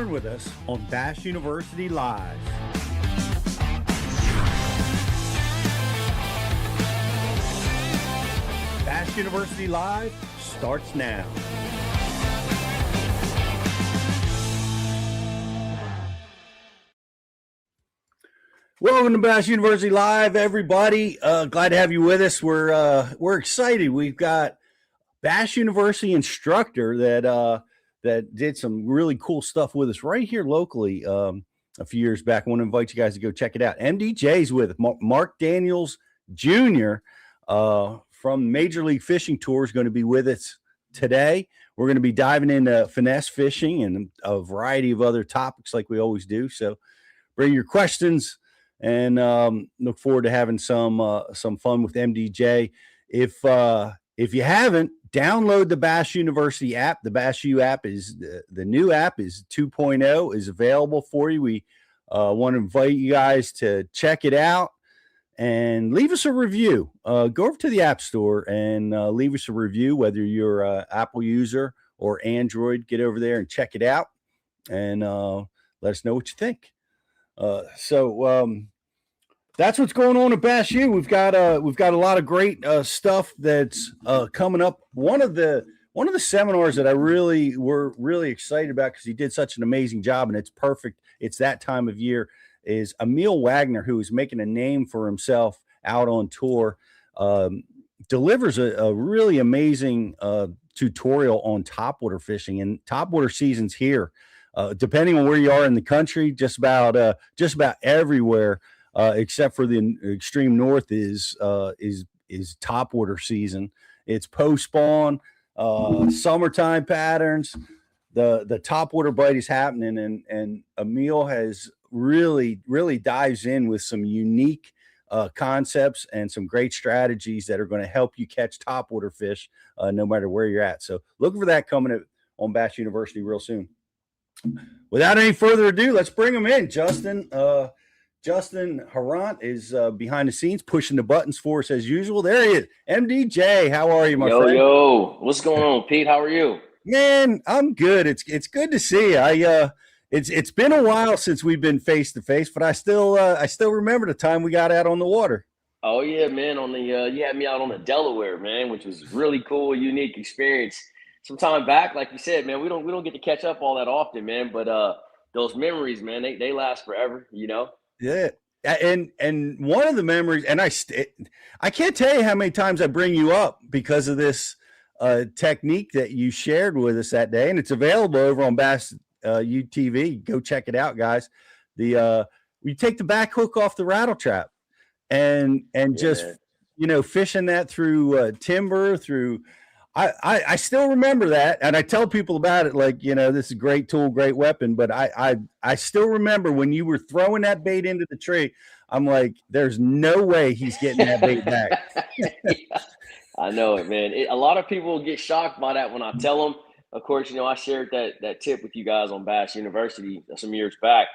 learn with us on Bass University Live. Bass University Live starts now. Welcome to Bass University Live, everybody. Glad to have you with us. We're excited. We've got Bass University instructor that did some really cool stuff with us right here locally a few years back. I want to invite you guys to go check it out. MDJ's with it. Mark Daniels Jr. From Major League Fishing Tour is going to be with us today. We're going to be diving into finesse fishing and a variety of other topics like we always do. So bring your questions and look forward to having some fun with MDJ. If you haven't, download the Bass University app. The Bass U app is the new app is 2.0 is available for you. We want to invite you guys to check it out and leave us a review. Go over to the App Store and leave us a review, whether you're an Apple user or Android. Get over there and check it out and let us know what you think. That's what's going on at Bass U. We've got a lot of great stuff that's coming up. One of the seminars that we're really excited about because he did such an amazing job and it's perfect. It's that time of year. Is Emil Wagner, who is making a name for himself out on tour, delivers a really amazing tutorial on topwater fishing, and topwater season's here. Depending on where you are in the country, just about everywhere, except for the extreme north is topwater season. It's post spawn, summertime patterns. The topwater bite is happening, and Emil has really dives in with some unique concepts and some great strategies that are going to help you catch topwater fish no matter where you're at. So look for that coming on Bass University real soon. Without any further ado, let's bring him in. Justin Harant is behind the scenes pushing the buttons for us as usual. There he is. MDJ, how are you, my friend? Yo, what's going on, Pete? How are you? Man, I'm good. It's good to see you. It's been a while since we've been face to face, but I still remember the time we got out on the water. Oh yeah, man. You had me out on the Delaware, man, which was really cool, unique experience. Some time back, like you said, man, we don't get to catch up all that often, man. But those memories, man, they last forever, you know. Yeah, and one of the memories, and I can't tell you how many times I bring you up because of this technique that you shared with us that day, and it's available over on Bass UTV. Go check it out, guys. We take the back hook off the rattle trap and just fishing that through timber through. I still remember that, and I tell people about it like, this is a great tool, great weapon, but I still remember when you were throwing that bait into the tree. I'm like, there's no way he's getting that bait back. Yeah, I know it, man. A lot of people get shocked by that when I tell them. Of course, I shared that tip with you guys on Bass University some years back.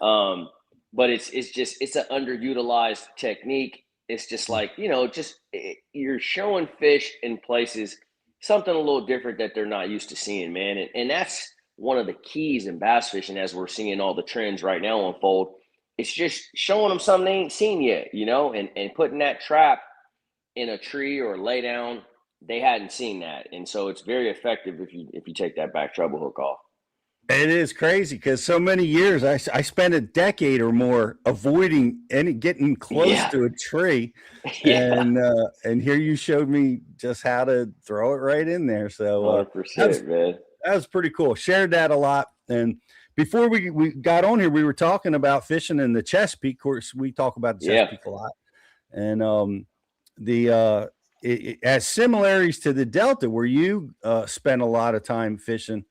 But it's an underutilized technique. It's just like, you're showing fish in places something a little different that they're not used to seeing, man. And that's one of the keys in bass fishing as we're seeing all the trends right now unfold. It's just showing them something they ain't seen yet, and putting that trap in a tree or lay down. They hadn't seen that. And so it's very effective if you take that back treble hook off. It is crazy because so many years I spent a decade or more avoiding getting close to a tree, and here you showed me just how to throw it right in there. So 100%, man. That was pretty cool. Shared that a lot. And before we got on here, we were talking about fishing in the Chesapeake. Of course, we talk about the Chesapeake a lot, and it has similarities to the Delta where you spend a lot of time fishing.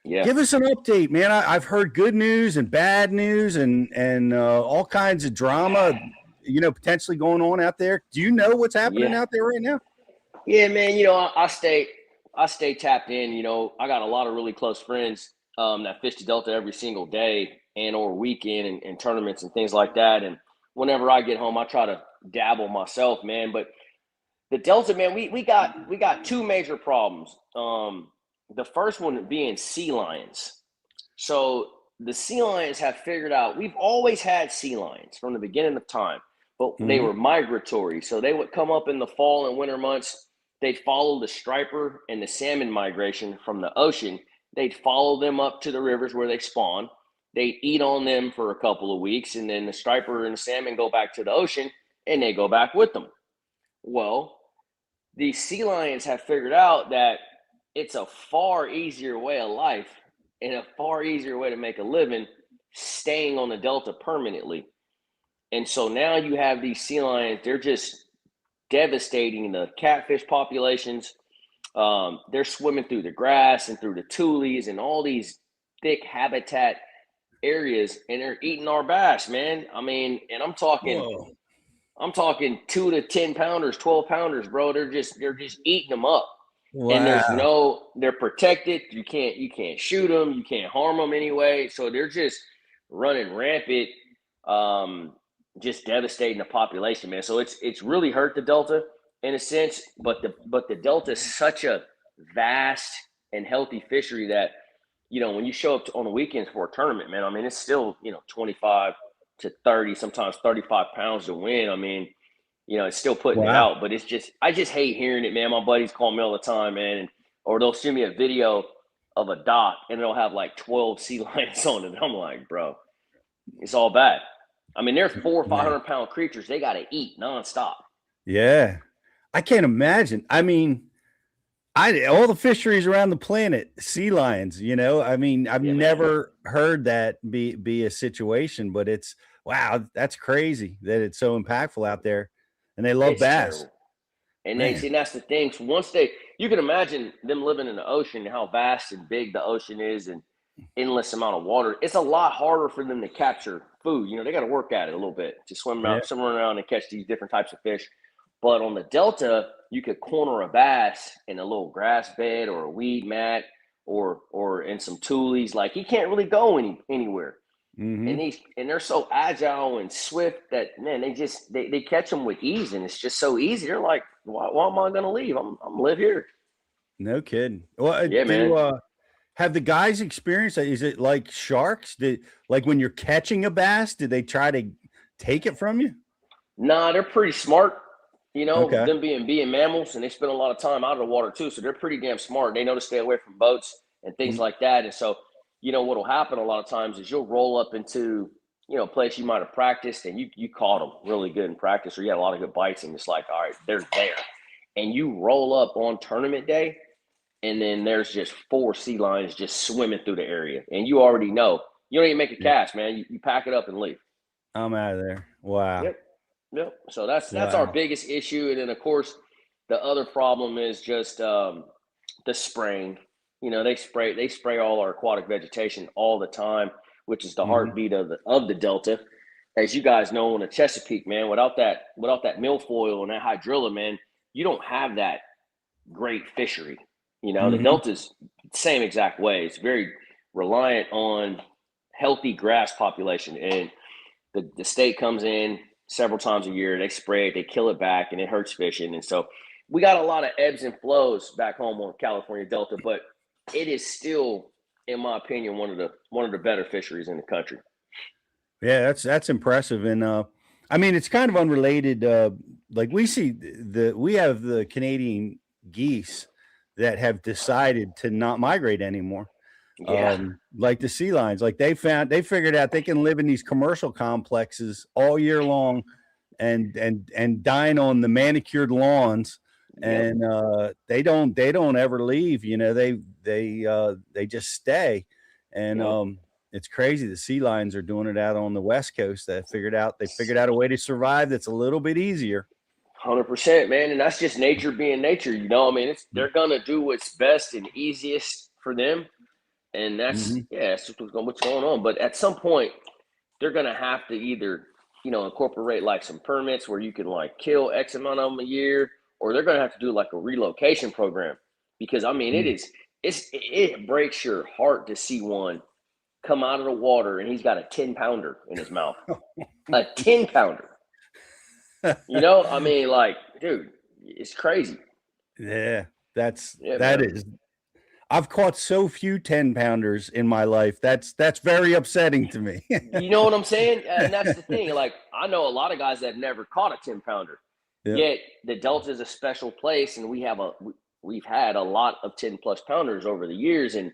Yeah. Give us an update, man. I've heard good news and bad news and all kinds of drama, potentially going on out there. Do you know what's happening out there right now? Yeah, man. I stay tapped in. I got a lot of really close friends that fish the Delta every single day and or weekend and tournaments and things like that. And whenever I get home, I try to dabble myself, man. But the Delta, man, we got two major problems. The first one being sea lions. So the sea lions have figured out, we've always had sea lions from the beginning of time, but they were migratory. So they would come up in the fall and winter months. They'd follow the striper and the salmon migration from the ocean. They'd follow them up to the rivers where they spawn. They'd eat on them for a couple of weeks, and then the striper and the salmon go back to the ocean, and they go back with them. Well, these sea lions have figured out that it's a far easier way of life and a far easier way to make a living staying on the Delta permanently. And so now you have these sea lions, they're just devastating the catfish populations. They're swimming through the grass and through the tules and all these thick habitat areas, and they're eating our bass, man. I mean, and I'm talking 2 to 10 pounders, 12 pounders, bro. They're just eating them up. Wow. And they're protected. You can't shoot them. You can't harm them anyway. So they're just running rampant, just devastating the population, man. So it's really hurt the Delta in a sense, but the Delta is such a vast and healthy fishery that, when you show up on the weekends for a tournament, man, I mean, it's still, 25 to 30, sometimes 35 pounds to win. I mean, it's still putting it out, but I just hate hearing it, man. My buddies call me all the time, man, or they'll send me a video of a dock and it'll have like 12 sea lions on it. I'm like, bro, it's all bad. I mean, they're 400 or 500 pound creatures. They got to eat nonstop. Yeah. I can't imagine. I mean, all the fisheries around the planet, sea lions, I mean, I've never heard that be a situation, but it's, wow, that's crazy that it's so impactful out there, and they love bass. Terrible. And that's the thing. So you can imagine them living in the ocean, how vast and big the ocean is, and endless amount of water. It's a lot harder for them to capture food. They got to work at it a little bit to swim around and catch these different types of fish. But on the Delta, you could corner a bass in a little grass bed or a weed mat or in some tules. Like, he can't really go anywhere. And they're so agile and swift that, man, they catch them with ease, and it's just so easy. They're like, why am I going to leave? I'm live here. No kidding. Well, man. Have the guys experienced that? Is it like sharks? Like when you're catching a bass, did they try to take it from you? Nah, they're pretty smart. Them being mammals, and they spend a lot of time out of the water too. So they're pretty damn smart. They know to stay away from boats and things like that. And so, what'll happen a lot of times is you'll roll up into, a place you might have practiced, and you caught them really good in practice, or you had a lot of good bites, and it's like, all right, they're there. And you roll up on tournament day, and then there's just 4 sea lions just swimming through the area. And you already know. You don't even make a cast, man. You pack it up and leave. I'm out of there. Wow. Yep. So that's our biggest issue. And then, of course, the other problem is just the spraying. They spray all our aquatic vegetation all the time, which is the heartbeat of the Delta. As you guys know, in the Chesapeake, man, without that milfoil and that hydrilla, man, you don't have that great fishery. The Delta's the same exact way. It's very reliant on healthy grass population, and the state comes in several times a year. They spray it, they kill it back, and it hurts fishing. And so we got a lot of ebbs and flows back home on California Delta, but it is still, in my opinion, one of the better fisheries in the country. Yeah, that's impressive. And I mean, it's kind of unrelated. Like we have the Canadian geese that have decided to not migrate anymore. Yeah. Like the sea lions, like they figured out they can live in these commercial complexes all year long and dine on the manicured lawns. And they don't ever leave. They just stay. And it's crazy. The sea lions are doing it out on the West Coast. They figured out a way to survive that's a little bit easier. 100%, man. And that's just nature being nature. I mean, they're gonna do what's best and easiest for them. And that's that's what's going on. But at some point, they're going to have to either, incorporate like some permits where you can like kill X amount of them a year, or they're going to have to do like a relocation program. Because, I mean, it breaks your heart to see one come out of the water and he's got a 10-pounder in his mouth. A 10-pounder. I mean, like, dude, it's crazy. Yeah, that is. I've caught so few 10-pounders in my life. That's very upsetting to me. You know what I'm saying? And that's the thing. Like, I know a lot of guys that have never caught a 10-pounder. Yeah. Yet the Delta is a special place, and we've had a lot of 10+ pounders over the years, and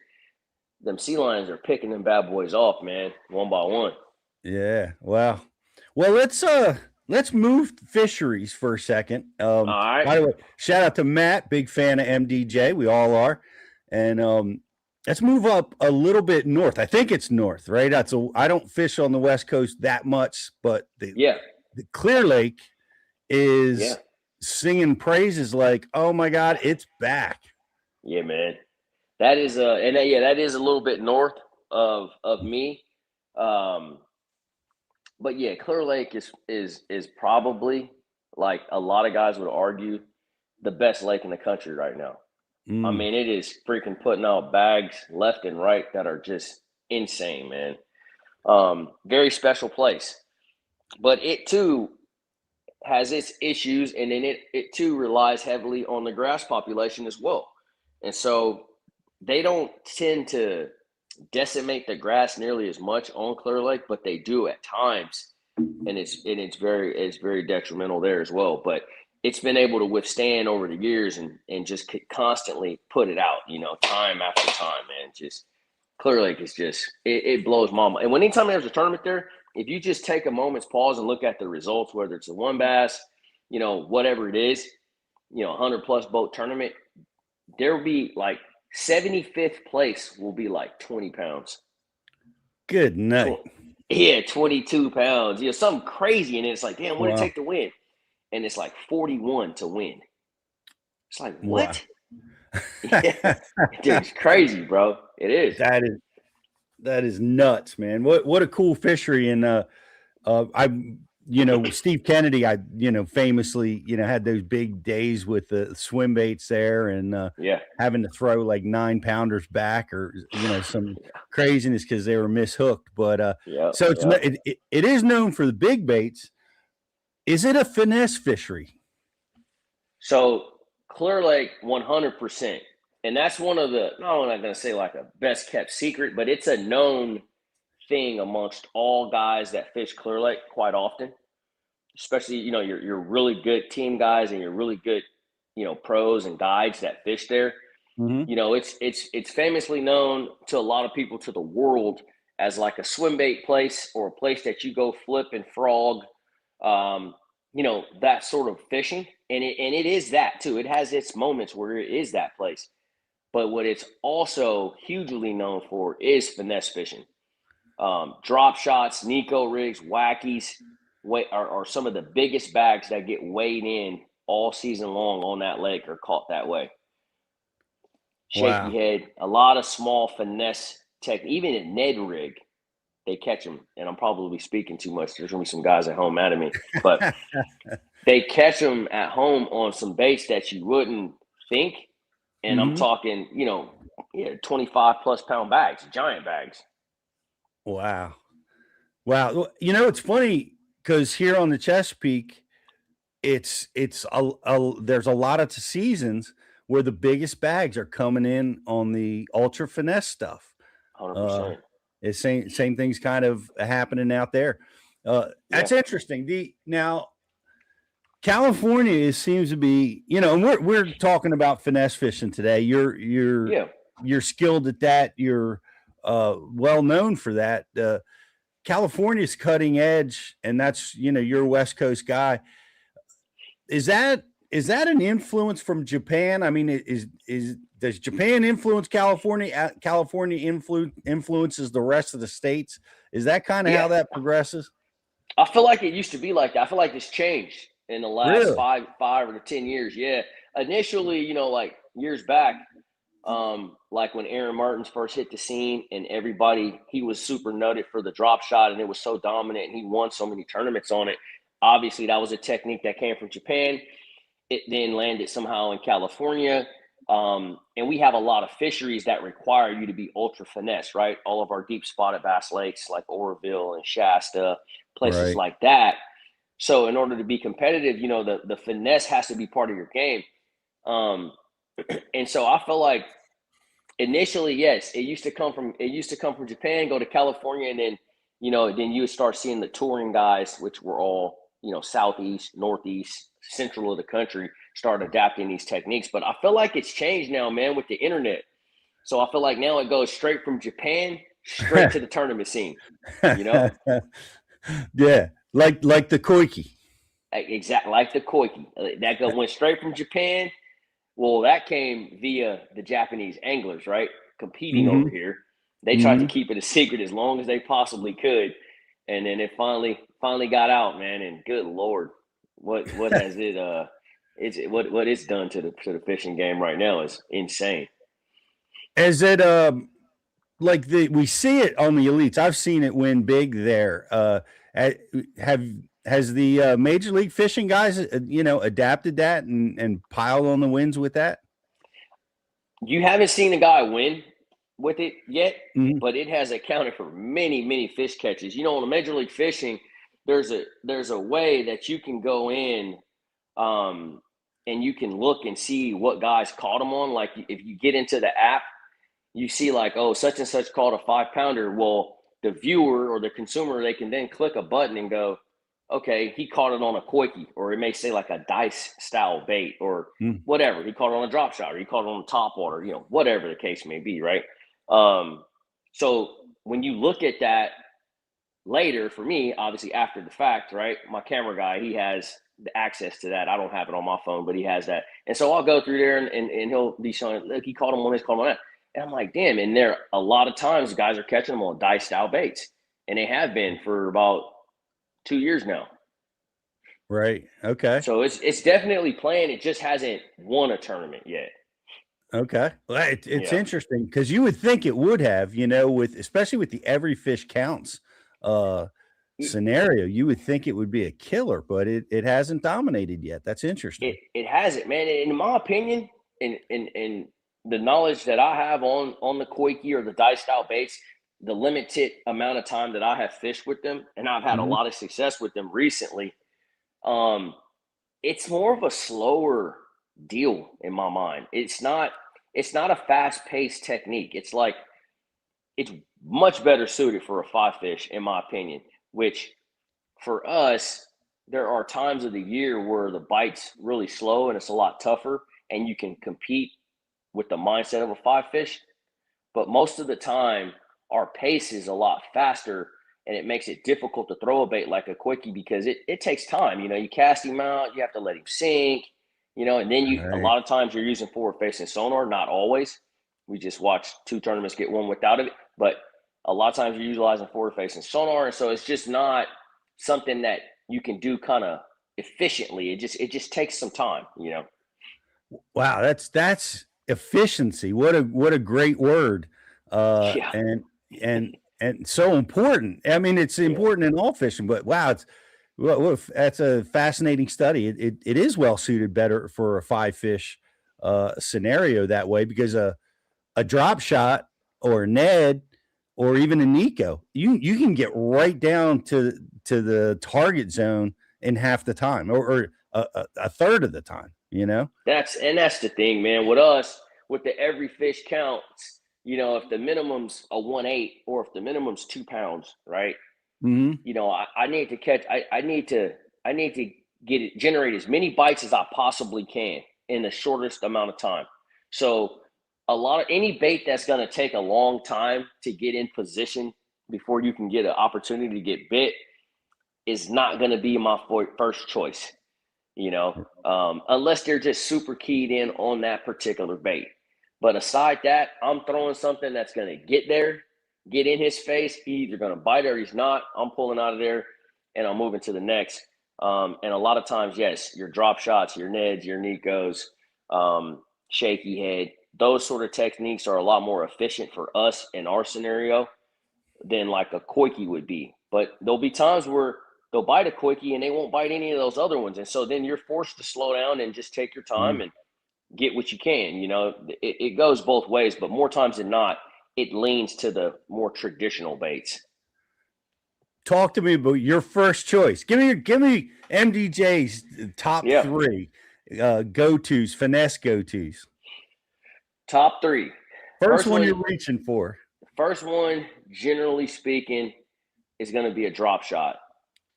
them sea lions are picking them bad boys off, man, one by one. Yeah. Wow. Well, let's move fisheries for a second. All right. By the way, shout out to Matt, big fan of MDJ. We all are. And let's move up a little bit north. I think it's north, right? I don't fish on the West Coast that much, but the Clear Lake is singing praises like, oh my God, it's back. Yeah, man. That is that is a little bit north of me. But yeah, Clear Lake is probably, like a lot of guys would argue, the best lake in the country right now. I mean, it is freaking putting out bags left and right that are just insane, man. Very special place. But it too has its issues, and then it too relies heavily on the grass population as well. And so they don't tend to decimate the grass nearly as much on Clear Lake, but they do at times, and it's very detrimental there as well. But it's been able to withstand over the years and just constantly put it out, time after time, man. Just Clear Lake is just it blows my mind. And anytime there's a tournament there, if you just take a moment's pause and look at the results, whether it's a one bass, whatever it is, 100+ boat tournament, there will be like 75th place will be like 20 pounds. Good night. Yeah, 22 pounds. Something crazy. And it's like, damn, what did it take to win? And it's like 41 to win. It's like, what? Wow. Yeah. Dude, it's crazy, bro. It is. That is nuts, man. What a cool fishery. And Steve Kennedy, famously, had those big days with the swim baits there, and having to throw like 9-pounders back, or some craziness because they were mishooked. But so it is known for the big baits. Is it a finesse fishery? So Clear Lake, 100%, and that's one of the, no, I'm not going to say like a best kept secret, but it's a known thing amongst all guys that fish Clear Lake quite often, especially your really good team guys and your really good pros and guides that fish there. Mm-hmm. It's famously known to a lot of people, to the world, as like a swim bait place, or a place that you go flip and frog, that sort of fishing, and it is that too. It has its moments where it is that place, but what it's also hugely known for is finesse fishing. Drop shots, Nico rigs, wackies are some of the biggest bags that get weighed in all season long on that lake are caught that way. Shaky head, a lot of small finesse tech, even a Ned rig, they catch them. And I'm probably speaking too much. There's going to be some guys at home mad at me. But they catch them at home on some baits that you wouldn't think. And I'm talking, 25+ pound bags, giant bags. Wow. It's funny because here on the Chesapeake, there's a lot of seasons where the biggest bags are coming in on the ultra finesse stuff. 100%. It's same things kind of happening out there. That's interesting. Now California seems to be, and we're talking about finesse fishing today. You're skilled at that. You're well known for that. California's cutting edge, and that's you're a West Coast guy. Is that an influence from Japan? I mean, does Japan influence California? California influences the rest of the states. Is that kind of how that progresses? I feel like it used to be like that. I feel like it's changed in the last 5 or 10 years. Yeah, initially, like years back, like when Aaron Martins first hit the scene, and he was super noted for the drop shot, and it was so dominant, and he won so many tournaments on it. Obviously, that was a technique that came from Japan. It then landed somehow in California. And we have a lot of fisheries that require you to be ultra finesse, right? All of our deep spotted bass lakes like Oroville and Shasta, places like that. So in order to be competitive, the finesse has to be part of your game. And so I feel like Initially, yes, it used to come from Japan, go to California, and then then you would start seeing the touring guys, which were all southeast, northeast, central of the country, start adapting these techniques. But I feel like it's changed now, man, with the internet. So I feel like now it goes straight from Japan straight to the tournament scene. You know, Yeah, like the koiki. exactly like the koiki went straight from Japan. Well, that came via the Japanese anglers, right? Competing over Hmm. here. They tried to Hmm. keep it a secret as long as they possibly could. And then it finally got out, man. And good Lord, what has it what it's done to the fishing game right now is insane. Is it like we see it on the elites? I've seen it win big there. Have has the major league fishing guys adapted that and piled on the wins with that? You haven't seen a guy win with it yet, Mhm. but it has accounted for many fish catches. On the major league fishing, there's a way that you can go in, um, and you can look and see what guys caught them on. Like if you get into the app, you see like, oh, such and such caught a 5-pounder. Well, the viewer or the consumer, they can then click a button and go, okay, he caught it on a koiki, or it may say like a dice style bait or Mm. whatever. He caught it on a drop shot, or he caught it on the top water, whatever the case may be, right? Um, so when you look at that later, for me, obviously after the fact, right? My camera guy, he has the access to that. I don't have it on my phone, but he has that. And so I'll go through there and he'll be showing, look, he caught him on this, caught him on that. And I'm like, damn. And there a lot of times guys are catching them on dice style baits. And they have been for about 2 years now. Right. Okay. So it's definitely playing. It just hasn't won a tournament yet. Okay. Well, it's Yeah. interesting because you would think it would have, with especially with the every fish counts uh scenario, you would think it would be a killer, but it hasn't dominated yet. That's interesting. It hasn't, man. In my opinion, in the knowledge that I have on the koiki or the dice style baits, the limited amount of time that I have fished with them, and I've had a Mhm. lot of success with them recently. Um, it's more of a slower deal in my mind. It's not a fast paced technique. It's much better suited for a five fish, in my opinion. Which for us, there are times of the year where the bite's really slow and it's a lot tougher, and you can compete with the mindset of a five fish. But most of the time, our pace is a lot faster, and it makes it difficult to throw a bait like a quickie because it takes time. You cast him out, you have to let him sink, and then a Right. lot of times you're using forward facing sonar, not always. We just watched 2 tournaments get one without it, but a lot of times you're utilizing forward facing sonar, and so it's just not something that you can do kind of efficiently. It just takes some time. Wow, that's efficiency. What a great word. Uh Yeah, and and so important. I mean, it's yeah. important in all fishing, but wow, that's a fascinating study. It is well suited better for a five fish scenario that way because a drop shot or a Ned or even a Nico, you can get right down to the target zone in half the time or a third of the time. That's the thing, man. With us, with the every fish counts, if the minimum's a 1/8 or if the minimum's 2 pounds, right? Mhm. I need to catch I need to generate as many bites as I possibly can in the shortest amount of time. So any bait that's gonna take a long time to get in position before you can get an opportunity to get bit is not gonna be my first choice, unless they're just super keyed in on that particular bait. But aside that, I'm throwing something that's going to get there, get in his face. He's either going to bite or he's not. I'm pulling out of there and I'm moving to the next. And a lot of times, yes, your drop shots, your Neds, your Nicos, shaky head, those sort of techniques are a lot more efficient for us in our scenario than like a Koiki would be. But there'll be times where they'll bite a Quickie and they won't bite any of those other ones. And so then you're forced to slow down and just take your time Mhm. and get what you can. It goes both ways, but more times than not, it leans to the more traditional baits. Talk to me about your first choice. Give me MDJ's top Yeah. 3 go-tos, finesse go-tos. Top three. First one you're reaching for. First one, generally speaking, is going to be a drop shot.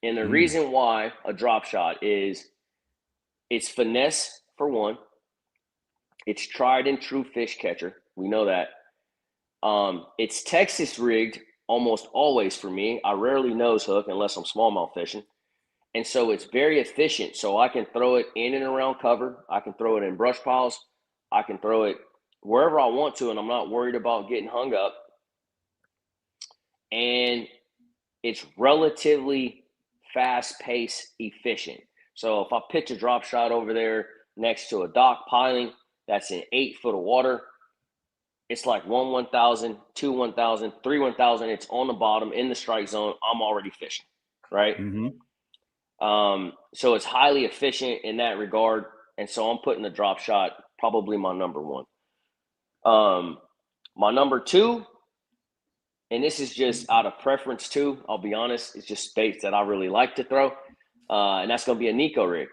And the reason why a drop shot is it's finesse for one. It's tried and true fish catcher. We know that. It's Texas rigged almost always for me. I rarely nose hook unless I'm smallmouth fishing. And so it's very efficient. So I can throw it in and around cover. I can throw it in brush piles. I can throw it wherever I want to, and I'm not worried about getting hung up. And it's relatively fast-paced, efficient. So if I pitch a drop shot over there next to a dock piling that's in 8 foot of water, it's like 1,000, 2 1,000, 3 1,000. It's on the bottom in the strike zone. I'm already fishing, right? So it's highly efficient in that regard. And so I'm putting the drop shot probably my number one. My number two, and this is just out of preference too, I'll be honest, it's just baits that I really like to throw. And that's going to be a Nico rig.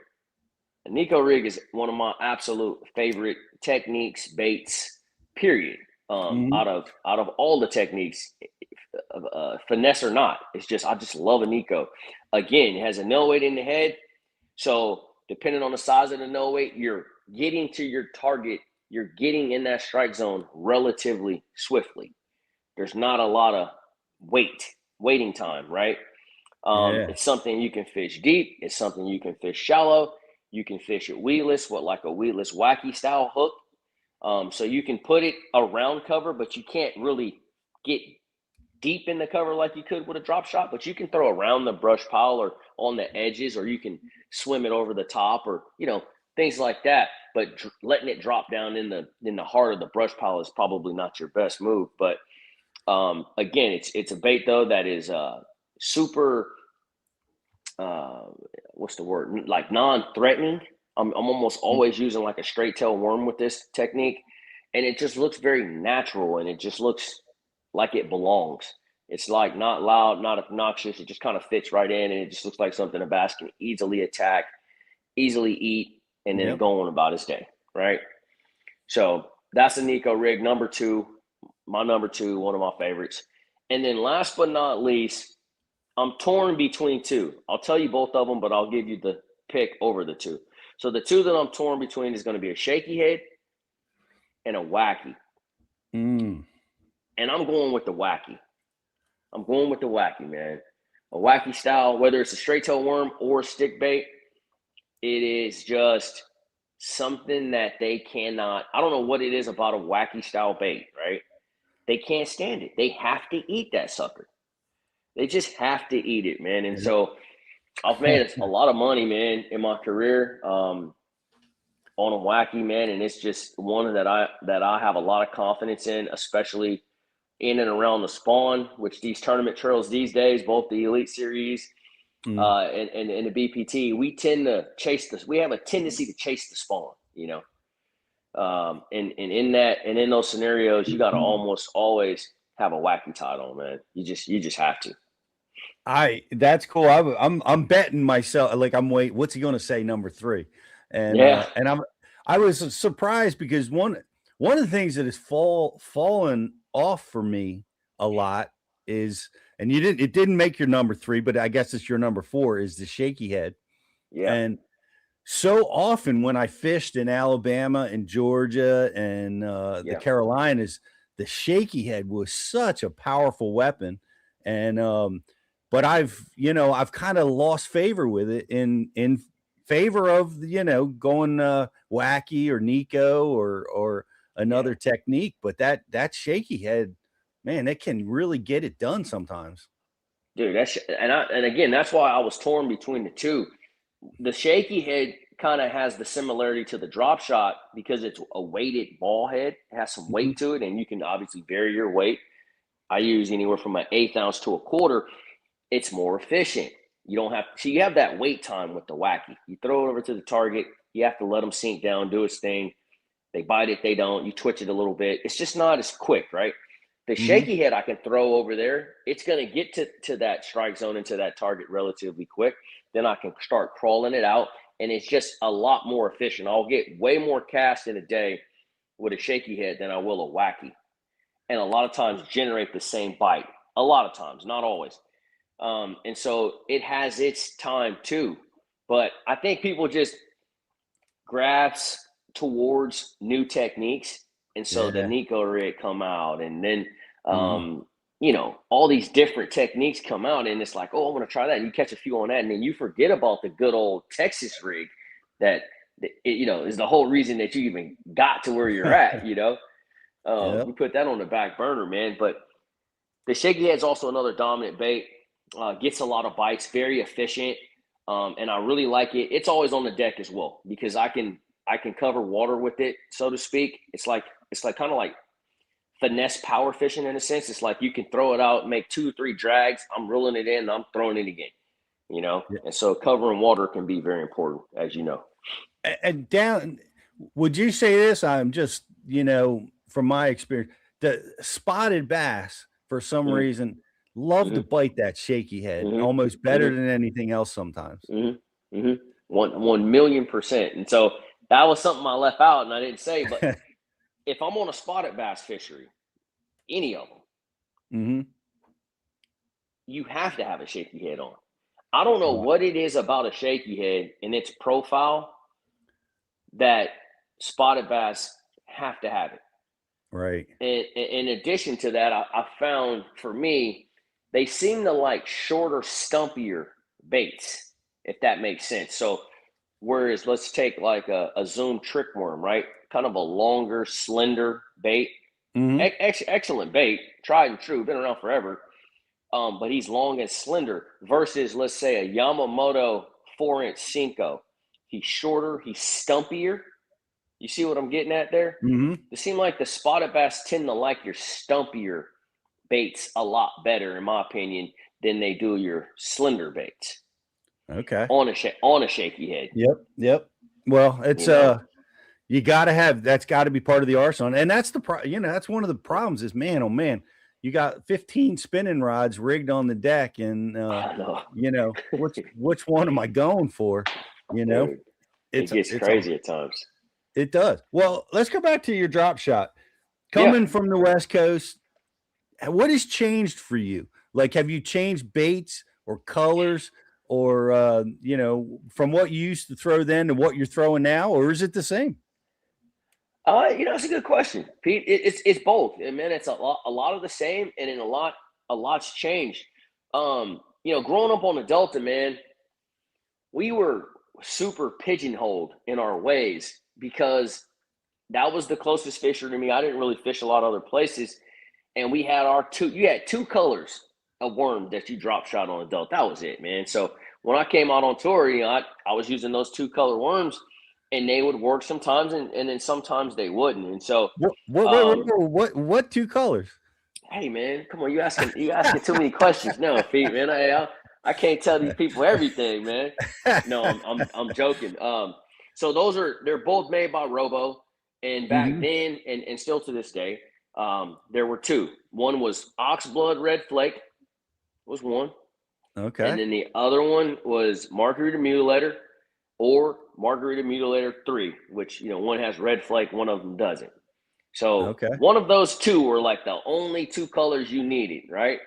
A Nico rig is one of my absolute favorite techniques, baits, period. Out of all the techniques, finesse or not, it's just, I just love a Nico. Again, it has a no weight in the head. So depending on the size of the no weight, you're getting to your target. You're getting in that strike zone relatively swiftly. There's not a lot of waiting time, right? It's something you can fish deep. It's something you can fish shallow. You can fish it weedless, like a weedless wacky style hook. So you can put it around cover, but you can't really get deep in the cover like you could with a drop shot, but you can throw around the brush pile or on the edges, or you can swim it over the top, or, things like that. But letting it drop down in the heart of the brush pile is probably not your best move. But again, it's a bait though that is super what's the word, like non-threatening. I'm almost always using like a straight tail worm with this technique, and it just looks very natural, and it just looks like it belongs. It's like not loud, not obnoxious. It just kind of fits right in, and it just looks like something a bass can easily attack, easily eat, and then go on about his day, right? So that's the Nico rig, number two, one of my favorites. And then last but not least, I'm torn between two. I'll tell you both of them, but I'll give you the pick over the two. So the two that I'm torn between is going to be a shaky head and a wacky. And I'm going with the wacky. I'm going with the wacky, man. A wacky style, whether it's a straight tail worm or a stick bait, it is just something that they cannot, I don't know what it is about a wacky style bait, right? They can't stand it. They have to eat that sucker. They just have to eat it, man. And so I've made a lot of money, man, in my career on a wacky, man. And it's just one that I have a lot of confidence in, especially in and around the spawn, which these tournament trails these days, both the Elite Series and the BPT, we tend to we have a tendency to chase the spawn, and in those scenarios, you got to almost always have a wacky tied on, man. You just have to. That's cool. I'm betting myself. Like what's he going to say? Number 3. And I was surprised because one of the things that has fallen off for me a lot is, and it didn't make your number 3, but I guess it's your number 4, is the shaky head. Yeah. And so often when I fished in Alabama and Georgia and the Carolinas, the shaky head was such a powerful weapon. And but I've kind of lost favor with it in favor of going wacky or Nico or another technique. But that shaky head, man, that can really get it done sometimes. Dude, and again, that's why I was torn between the two. The shaky head kind of has the similarity to the drop shot because it's a weighted ball head. It has some weight to it, and you can obviously vary your weight. I use anywhere from an 1/8 ounce to a quarter. It's more efficient. You don't have so you have that wait time with the wacky. You throw it over to the target. You have to let them sink down, do its thing. They bite it, they don't. You twitch it a little bit. It's just not as quick, right? The shaky head I can throw over there. It's going to get to that strike zone and to that target relatively quick. Then I can start crawling it out, and it's just a lot more efficient. I'll get way more cast in a day with a shaky head than I will a wacky. and a lot of times generate the same bite. A lot of times, not always. And so it has its time too. But I think people just grasp towards new techniques. And so the Yeah. Nico rig come out, and then Mhm. all these different techniques come out, and it's like, oh, I want to try that. And you catch a few on that, and then you forget about the good old Texas rig that is the whole reason that you even got to where you're at. Yep. We put that on the back burner, man. But the shaky head is also another dominant bait. Gets a lot of bites, very efficient, and I really like it. It's always on the deck as well because I can cover water with it, so to speak. It's like kind of like finesse power fishing in a sense. It's like you can throw it out, make 2 or 3 drags. I'm reeling it in, and I'm throwing it again. Yeah. And so covering water can be very important, as you know. And down, would you say this? I'm just, from my experience, the spotted bass for some Mm-hmm. reason love to Mm-hmm. bite that shaky head almost Mm-hmm. better Mm-hmm. than anything else sometimes. Mm-hmm. Mm-hmm. 1,000,000%. And so that was something I left out and I didn't say, but if I'm on a spotted bass fishery, any of them, Mm-hmm. you have to have a shaky head on. I don't know Wow. what it is about a shaky head and its profile that spotted bass have to have it. Right. And in addition to that, I found for me, they seem to like shorter, stumpier baits, if that makes sense. So, whereas let's take like a Zoom trick worm, right? Kind of a longer, slender bait. Mm-hmm. Excellent bait, tried and true, been around forever. But he's long and slender versus, let's say, a Yamamoto 4-inch Cinco. He's shorter, he's stumpier. You see what I'm getting at there? Mm-hmm. It seems like the spotted bass tend to like your stumpier baits a lot better, in my opinion, than they do your slender baits Okay. on a shaky head. Yep. Well, it's You know, you got to have that's got to be part of the arsenal, and that's that's one of the problems is man, oh man, you got 15 spinning rods rigged on the deck, and I know, which one am I going for? You know, dude. It it's gets it's a crazy at times. it does. Well, let's go back to your drop shot. Yeah. Coming from the West Coast, what has changed for you? Like, have you changed baits or colors, or from what you used to throw then to what you're throwing now, or is it the same? It's a good question, Pete. It's both, and man, it's a lot of the same, and in a lot's changed. Growing up on the Delta, man, we were super pigeonholed in our ways because that was the closest fisher to me. I didn't really fish a lot of other places, and we had you had 2 colors of worm that you drop shot on a Delta. That was it, man. So when I came out on tour, I was using those 2 color worms, and they would work sometimes, and then sometimes they wouldn't. And so, um, What 2 colors? hey, man, come on, you asking too many questions now, Pete, man. I can't tell these people everything, man. No, I'm joking. So they're both made by Robo, and back Mhm. then, and still to this day, there were 2. One was Oxblood Red Flake, was one. And Okay. then the other one was Margarita Mutilator or Margarita Mutilator 3, which, one has red flake, one of them doesn't. So Okay. one of those 2 were like the only 2 colors you needed, right?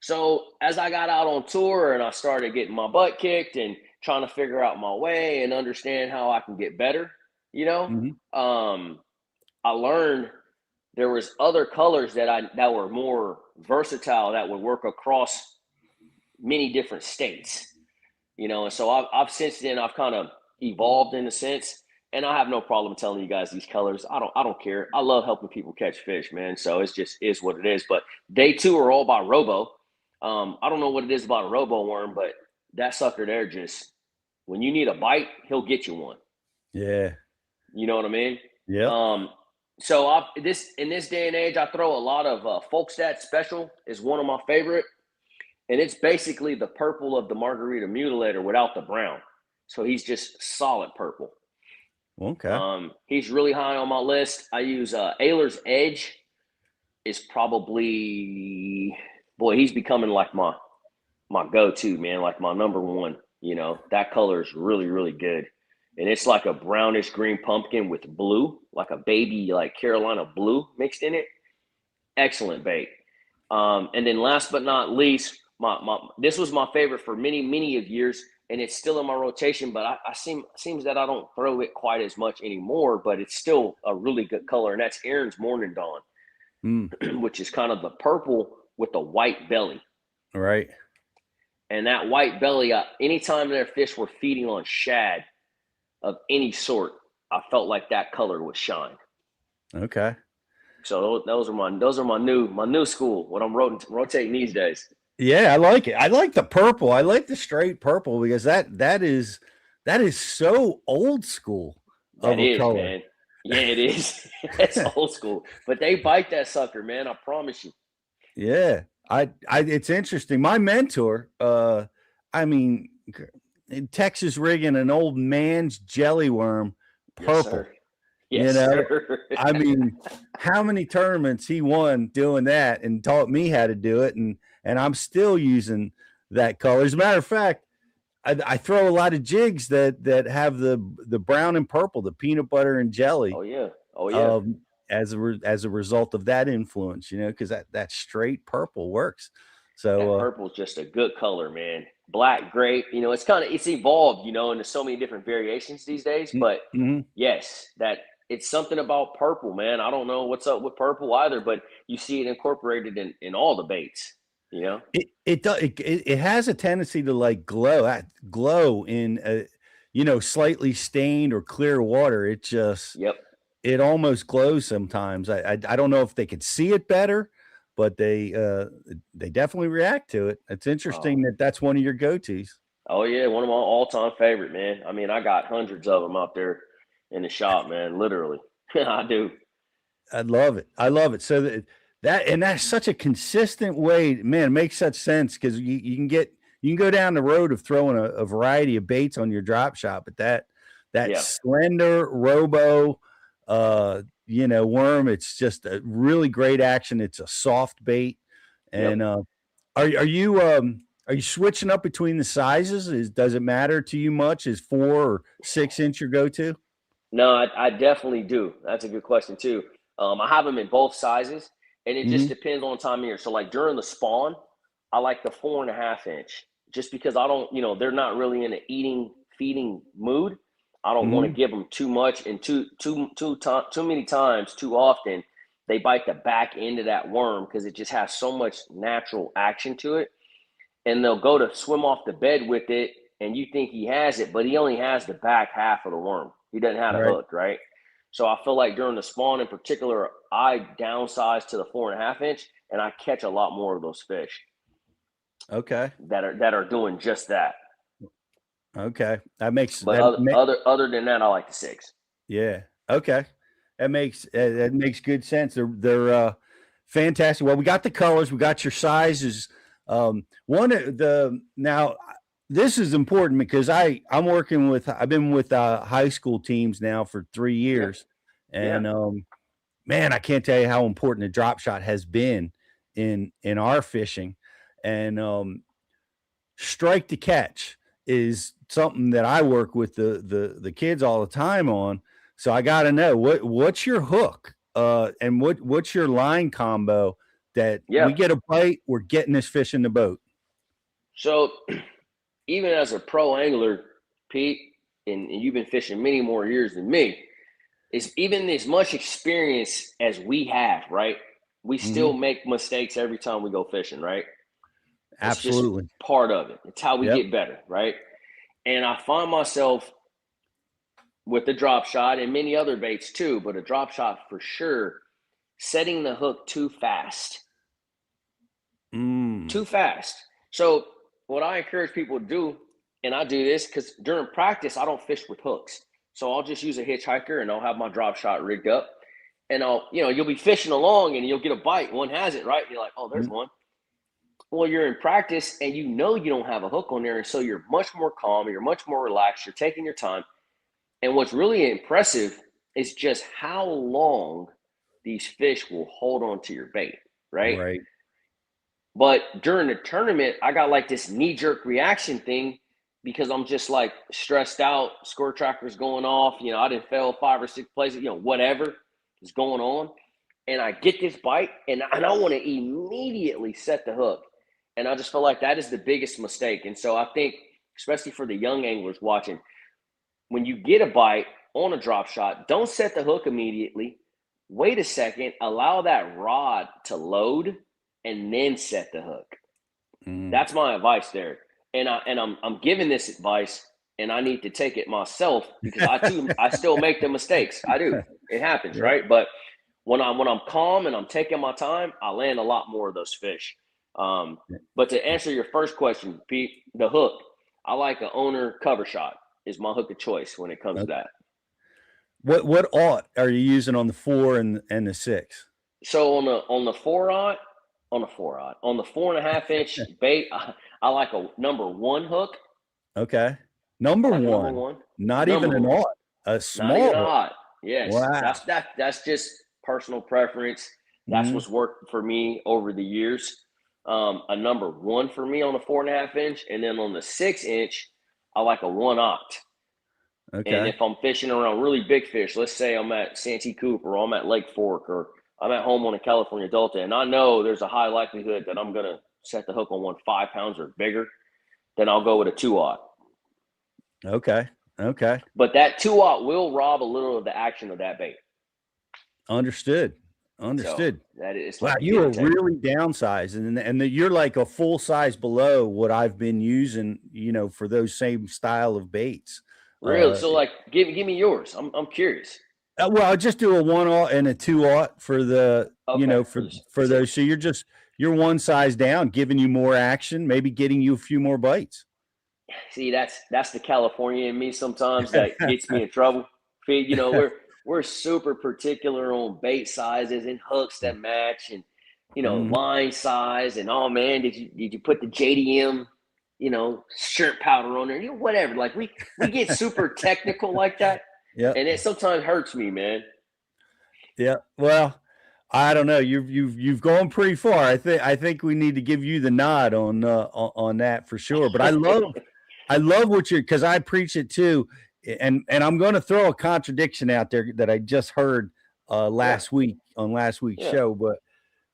So as I got out on tour and I started getting my butt kicked and trying to figure out my way and understand how I can get better, Mhm. I learned there was other colors that were more versatile that would work across many different states. And so I've since then I've kind of evolved in a sense, and I have no problem telling you guys these colors. I don't care. I love helping people catch fish, man. So it's just is what it is. But they too are all by Robo. I don't know what it is about a Robo worm, but that sucker there just when you need a bite, he'll get you one. Yeah. You know what I mean? Yep. Um, so in this day and age, I throw a lot of Folkstat Special is one of my favorite. And it's basically the purple of the Margarita Mutilator without the brown. So he's just solid purple. Okay. He's really high on my list. I use Ayler's Edge is probably, boy, he's becoming like my go-to, man, like my number one. That color is really, really good. And it's like a brownish green pumpkin with blue, like a baby, like Carolina blue mixed in it. excellent bait. And then last but not least, this was my favorite for many of years, and it's still in my rotation, but seems that I don't throw it quite as much anymore, but it's still a really good color, and that's Aaron's Morning Dawn, which is kind of the purple with the white belly. Right. And that white belly, anytime their fish were feeding on shad of any sort, I felt like that color would shine. Okay. So those are my new school, what I'm rotating these days. Yeah, I like it. I like the purple. I like the straight purple because that is so old school of a color. Man. Yeah, it is. It's old school, but they bite that sucker, man. I promise you. Yeah, it's interesting. My mentor, in Texas rigging an old man's jelly worm, purple. Yes, sir. I mean, how many tournaments he won doing that and taught me how to do it, and I'm still using that color. As a matter of fact, I throw a lot of jigs that have the brown and purple, the peanut butter and jelly. Oh yeah. As a result of that influence, because that straight purple works. So that purple's just a good color, man. Black, gray, it's evolved, and there's so many different variations these days. But yes, that it's something about purple, man. I don't know what's up with purple either, but you see it incorporated in all the baits. It has a tendency to like glow in slightly stained or clear water. It just it almost glows sometimes. I don't know if they could see it better, but they definitely react to it. It's interesting that's one of your go-tos. Oh yeah, one of my all-time favorite, man. I mean, I got hundreds of them out there in the shop, man. Literally, I do. I love it. So that's such a consistent way, man. It makes such sense because you can go down the road of throwing a variety of baits on your drop shot, but that slender robo, worm, it's just a really great action. It's a soft bait, and are you switching up between the sizes? Does it matter to you much? Is 4 or 6 inch your go-to? No, I definitely do. That's a good question too. I have them in both sizes. And it just depends on time of year. So like during the spawn, I like the 4.5 inch just because I don't, they're not really in an feeding mood. I don't want to give them too much and too many times, too often. They bite the back end of that worm because it just has so much natural action to it. And they'll go to swim off the bed with it. And you think he has it, but he only has the back half of the worm. He doesn't have a hook, right? So I feel like during the spawn in particular, I downsize to the 4.5 inch and I catch a lot more of those fish. Okay. That are doing just that. Okay. That makes other than that, I like the 6. Yeah. Okay. That makes good sense. They're fantastic. Well, we got the colors, we got your sizes. Now this is important because I've been with high school teams now for 3 years. And man, I can't tell you how important the drop shot has been in our fishing. And strike to catch is something that I work with the kids all the time on. So I got to know what's your hook and what's your line combo that we get a bite, we're getting this fish in the boat. So even as a pro angler, Pete, and you've been fishing many more years than me, is even as much experience as we have, right? We still make mistakes every time we go fishing, right? Absolutely. It's just part of it. It's how we get better, right? And I find myself with the drop shot and many other baits too, but a drop shot for sure, setting the hook too fast. Too fast. So what I encourage people to do, and I do this because during practice, I don't fish with hooks. So I'll just use a hitchhiker and I'll have my drop shot rigged up. And you'll be fishing along and you'll get a bite. One has it, right? You're like, oh, there's one. Well, you're in practice and you don't have a hook on there. And so you're much more calm. You're much more relaxed. You're taking your time. And what's really impressive is just how long these fish will hold on to your bait, right? Right. But during the tournament, I got like this knee-jerk reaction thing because I'm just like stressed out. Score tracker's going off. I didn't fail 5 or 6 places, whatever is going on. and I get this bite, and I want to immediately set the hook. And I just feel like that is the biggest mistake. And so I think, especially for the young anglers watching, when you get a bite on a drop shot, don't set the hook immediately. Wait a second, allow that rod to load, and then set the hook. That's my advice there. And I'm giving this advice, and I need to take it myself because I still make the mistakes. I do. It happens, right? But when I'm calm and I'm taking my time, I land a lot more of those fish. But to answer your first question, Pete, the hook, I like an owner cover shot is my hook of choice when it comes to that. What aught are you using on the 4 and the 6? So on the 4.5 inch bait, I like a number 1 hook. Okay. Number one. Not even an aught. A small. Not even an aught. Yes. Wow. That's just personal preference. That's what's worked for me over the years. A number 1 for me on the 4.5 inch, and then on the 6 inch, I like a 1/0. Okay. And if I'm fishing around really big fish, let's say I'm at Santee Cooper, or I'm at Lake Fork, or I'm at home on a California Delta, and I know there's a high likelihood that I'm going to set the hook on one 5 pounds or bigger, then I'll go with a 2/0. Okay. But that 2/0 will rob a little of the action of that bait. Understood. So that is wow, you are really downsized, and you're like a full size below what I've been using, for those same style of baits. Really? So like, give me yours. I'm curious. Well, I'll just do a 1/0 and a 2/0 for the, for those. So you're one size down, giving you more action, maybe getting you a few more bites. See, that's the California in me sometimes that gets me in trouble. We're super particular on bait sizes and hooks that match, and line size, and oh man, did you put the JDM shrimp powder on there, whatever. Like we get super technical like that. Yeah. And it sometimes hurts me, man. Yeah. Well, I don't know. You've gone pretty far. I think we need to give you the nod on that for sure. But I love what because I preach it too. And I'm going to throw a contradiction out there that I just heard last week on last week's show, but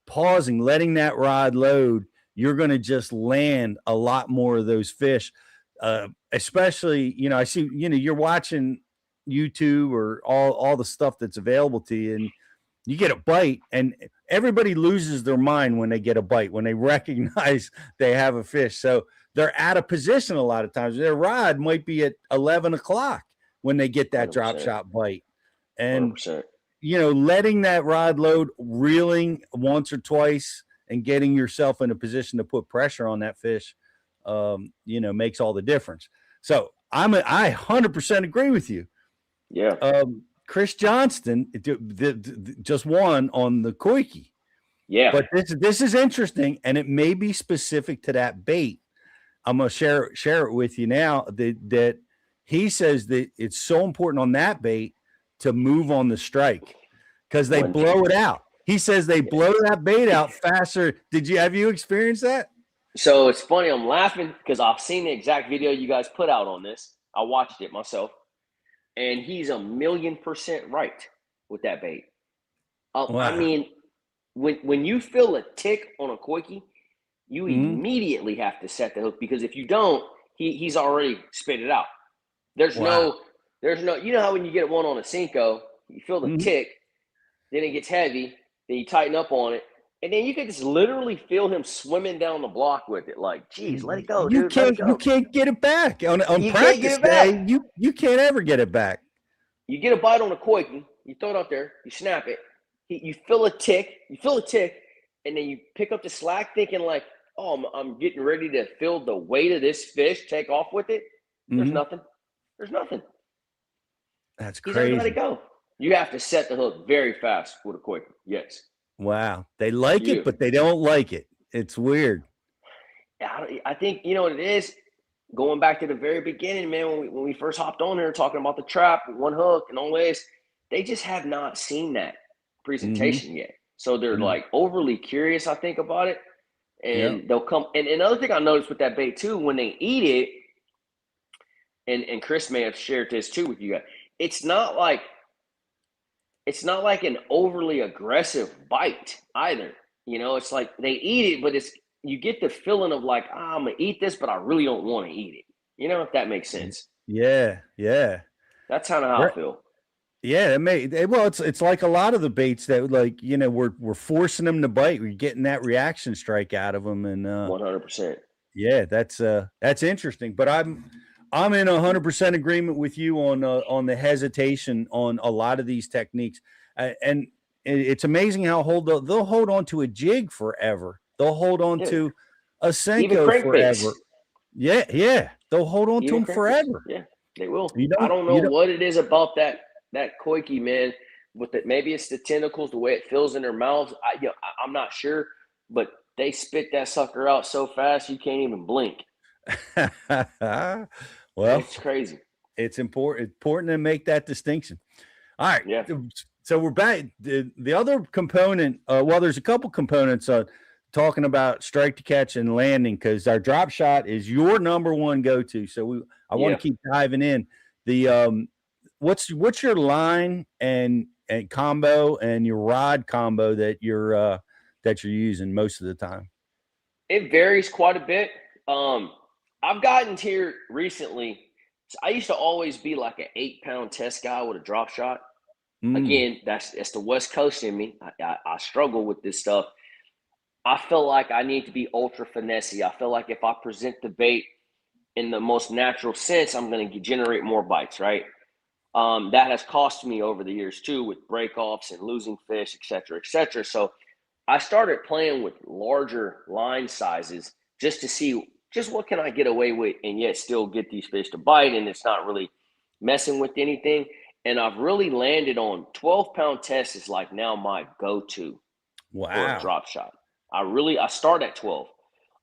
pausing, letting that rod load, you're going to just land a lot more of those fish. Especially, I see, you're watching YouTube or all the stuff that's available to you, and you get a bite, and everybody loses their mind when they get a bite, when they recognize they have a fish. So they're out of position a lot of times. Their rod might be at 11 o'clock when they get that 100%. Drop shot bite. And, 100%. Letting that rod load, reeling once or twice, and getting yourself in a position to put pressure on that fish, makes all the difference. So I 100% agree with you. Yeah. Chris Johnston just won on the Koike. Yeah. But this is interesting, and it may be specific to that bait. I'm going to share it with you now that he says that it's so important on that bait to move on the strike because they blow it out. He says they blow that bait out faster. Have you experienced that? So it's funny. I'm laughing because I've seen the exact video you guys put out on this. I watched it myself, and he's 1,000,000% right with that bait. Wow. I mean, when you feel a tick on a Koike, you immediately have to set the hook, because if you don't, he's already spit it out. There's no, how when you get one on a Cinco, you feel the tick, then it gets heavy, then you tighten up on it, and then you can just literally feel him swimming down the block with it. Like, geez, let it go, dude. You can't get it back on practice day. You can't ever get it back. You get a bite on a Koike, you throw it up there, you snap it, you feel a tick, and then you pick up the slack thinking like, oh, I'm getting ready to feel the weight of this fish take off with it. There's nothing. That's crazy. Let it go. You have to set the hook very fast with a Koike. Yes. Wow. They like it, but they don't like it. It's weird. I think, what it is, going back to the very beginning, man, when we first hopped on here talking about the trap, one hook and always, they just have not seen that presentation yet. So they're like overly curious, I think, about it. And they'll come. And another thing I noticed with that bait too, when they eat it, and Chris may have shared this too with you guys, it's not like it's not like an overly aggressive bite either. You know, it's like they eat it, but you get the feeling of like, I'm gonna eat this, but I really don't want to eat it. You know, if that makes sense. Yeah, yeah. That's kind of how I feel. Yeah, well, it's like a lot of the baits that like, we're forcing them to bite. We're getting that reaction strike out of them, and 100%. yeah, that's interesting. But I'm in 100% agreement with you on the hesitation on a lot of these techniques, and it's amazing how they'll hold on to a jig forever. They'll hold on Yeah. to a Even Senko crankbaits. forever. Yeah, yeah, they'll hold on to Even them crankbaits. forever. Yeah, they will. You I don't, don't know you don't. what it is about that koiki, man. With it, maybe it's the tentacles, the way it feels in their mouths. I'm not sure, but they spit that sucker out so fast you can't even blink. Well, It's crazy. it's important to make that distinction. All right. Yeah. So we're back. The other component, well, there's a couple components talking about strike to catch and landing, because our drop shot is your number one go-to. So I want to keep diving in. The what's your line and combo and your rod combo that you're using most of the time? It varies quite a bit. I've gotten here recently. So I used to always be like an 8-pound test guy with a drop shot. Again, that's the West Coast in me. I struggle with this stuff. I feel like I need to be ultra finesse. I feel like if I present the bait in the most natural sense, I'm going to generate more bites, right? That has cost me over the years too, with breakoffs and losing fish, et cetera, et cetera. So I started playing with larger line sizes just to see just what can I get away with and yet still get these fish to bite, and it's not really messing with anything. And I've really landed on 12-pound test is like now my go-to for a drop shot. I start at 12.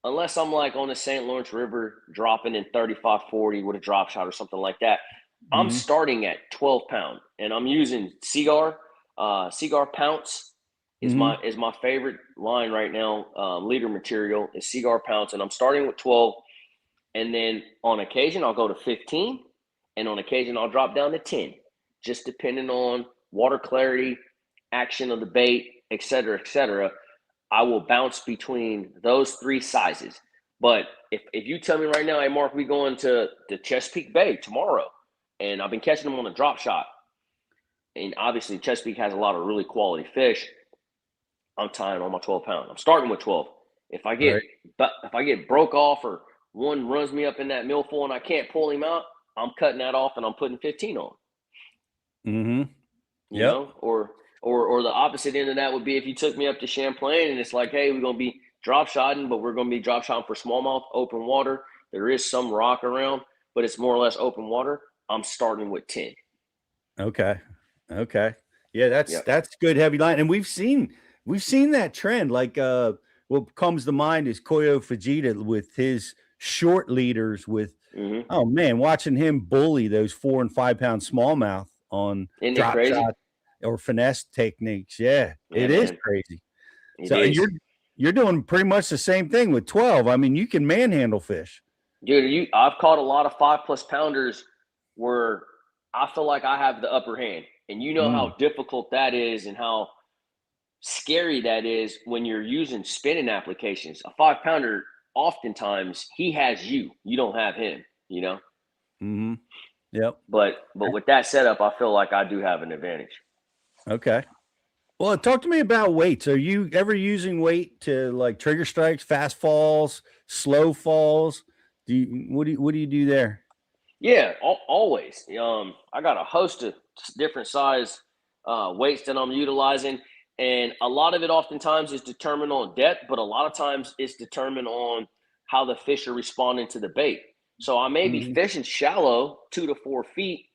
Unless I'm like on the St. Lawrence River dropping in 35, 40 with a drop shot or something like that. I'm starting at 12-pound, and I'm using Cigar. Cigar Pounce is my favorite line right now. Leader material is Cigar Pounce, and I'm starting with 12. And then on occasion I'll go to 15, and on occasion I'll drop down to 10, just depending on water clarity, action of the bait, et cetera, et cetera. I will bounce between those three sizes. But if you tell me right now, hey, Mark, we going to the Chesapeake Bay tomorrow, and I've been catching them on a drop shot, and obviously Chesapeake has a lot of really quality fish, I'm tying on my 12-pound. I'm starting with 12. If I get broke off or one runs me up in that millful and I can't pull him out, I'm cutting that off and I'm putting 15 on. You know, or the opposite end of that would be if you took me up to Champlain and it's like, hey, we're gonna be drop shotting, but we're gonna be drop shotting for smallmouth, open water. There is some rock around, but it's more or less open water. I'm starting with 10. Okay. Yeah, that's good heavy line, and we've seen that trend. Like what comes to mind is Koyo Fujita with his short leaders with oh man, watching him bully those 4 and 5 pound smallmouth on drop shot or finesse techniques. Yeah, it is crazy. So you're doing pretty much the same thing with 12. I mean, you can manhandle fish. Dude, I've caught a lot of 5+ pounders where I feel like I have the upper hand. And you know how difficult that is and how scary that is when you're using spinning applications. A 5-pounder, oftentimes, he has you. You don't have him, you know? Yep. But with that setup, I feel like I do have an advantage. Okay. Well, talk to me about weights. Are you ever using weight to like trigger strikes, fast falls, slow falls? What do you do there? Yeah, always. I got a host of different size weights that I'm utilizing, and a lot of it oftentimes is determined on depth, but a lot of times it's determined on how the fish are responding to the bait. So I may be fishing shallow, 2 to 4 feet,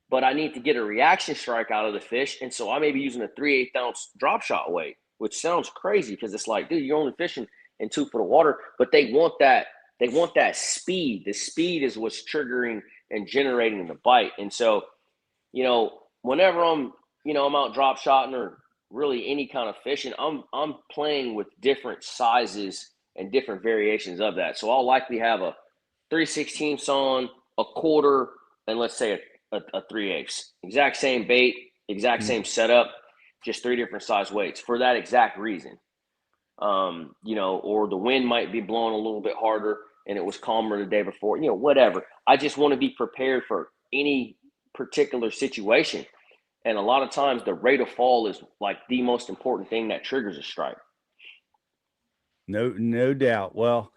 but I need to get a reaction strike out of the fish, and so I may be using a 3/8 ounce drop shot weight, which sounds crazy because it's like, dude, you're only fishing in 2 foot of water, but they want that. They want that speed. The speed is what's triggering and generating the bite. And so, whenever I'm out drop shotting or really any kind of fishing, I'm playing with different sizes and different variations of that. So I'll likely have a 3/16 on, a quarter, and let's say a 3/8. Exact same bait, exact same setup, just 3 different size weights for that exact reason. Or the wind might be blowing a little bit harder and it was calmer the day before, whatever. I just want to be prepared for any particular situation. And a lot of times the rate of fall is like the most important thing that triggers a strike. No doubt. Well,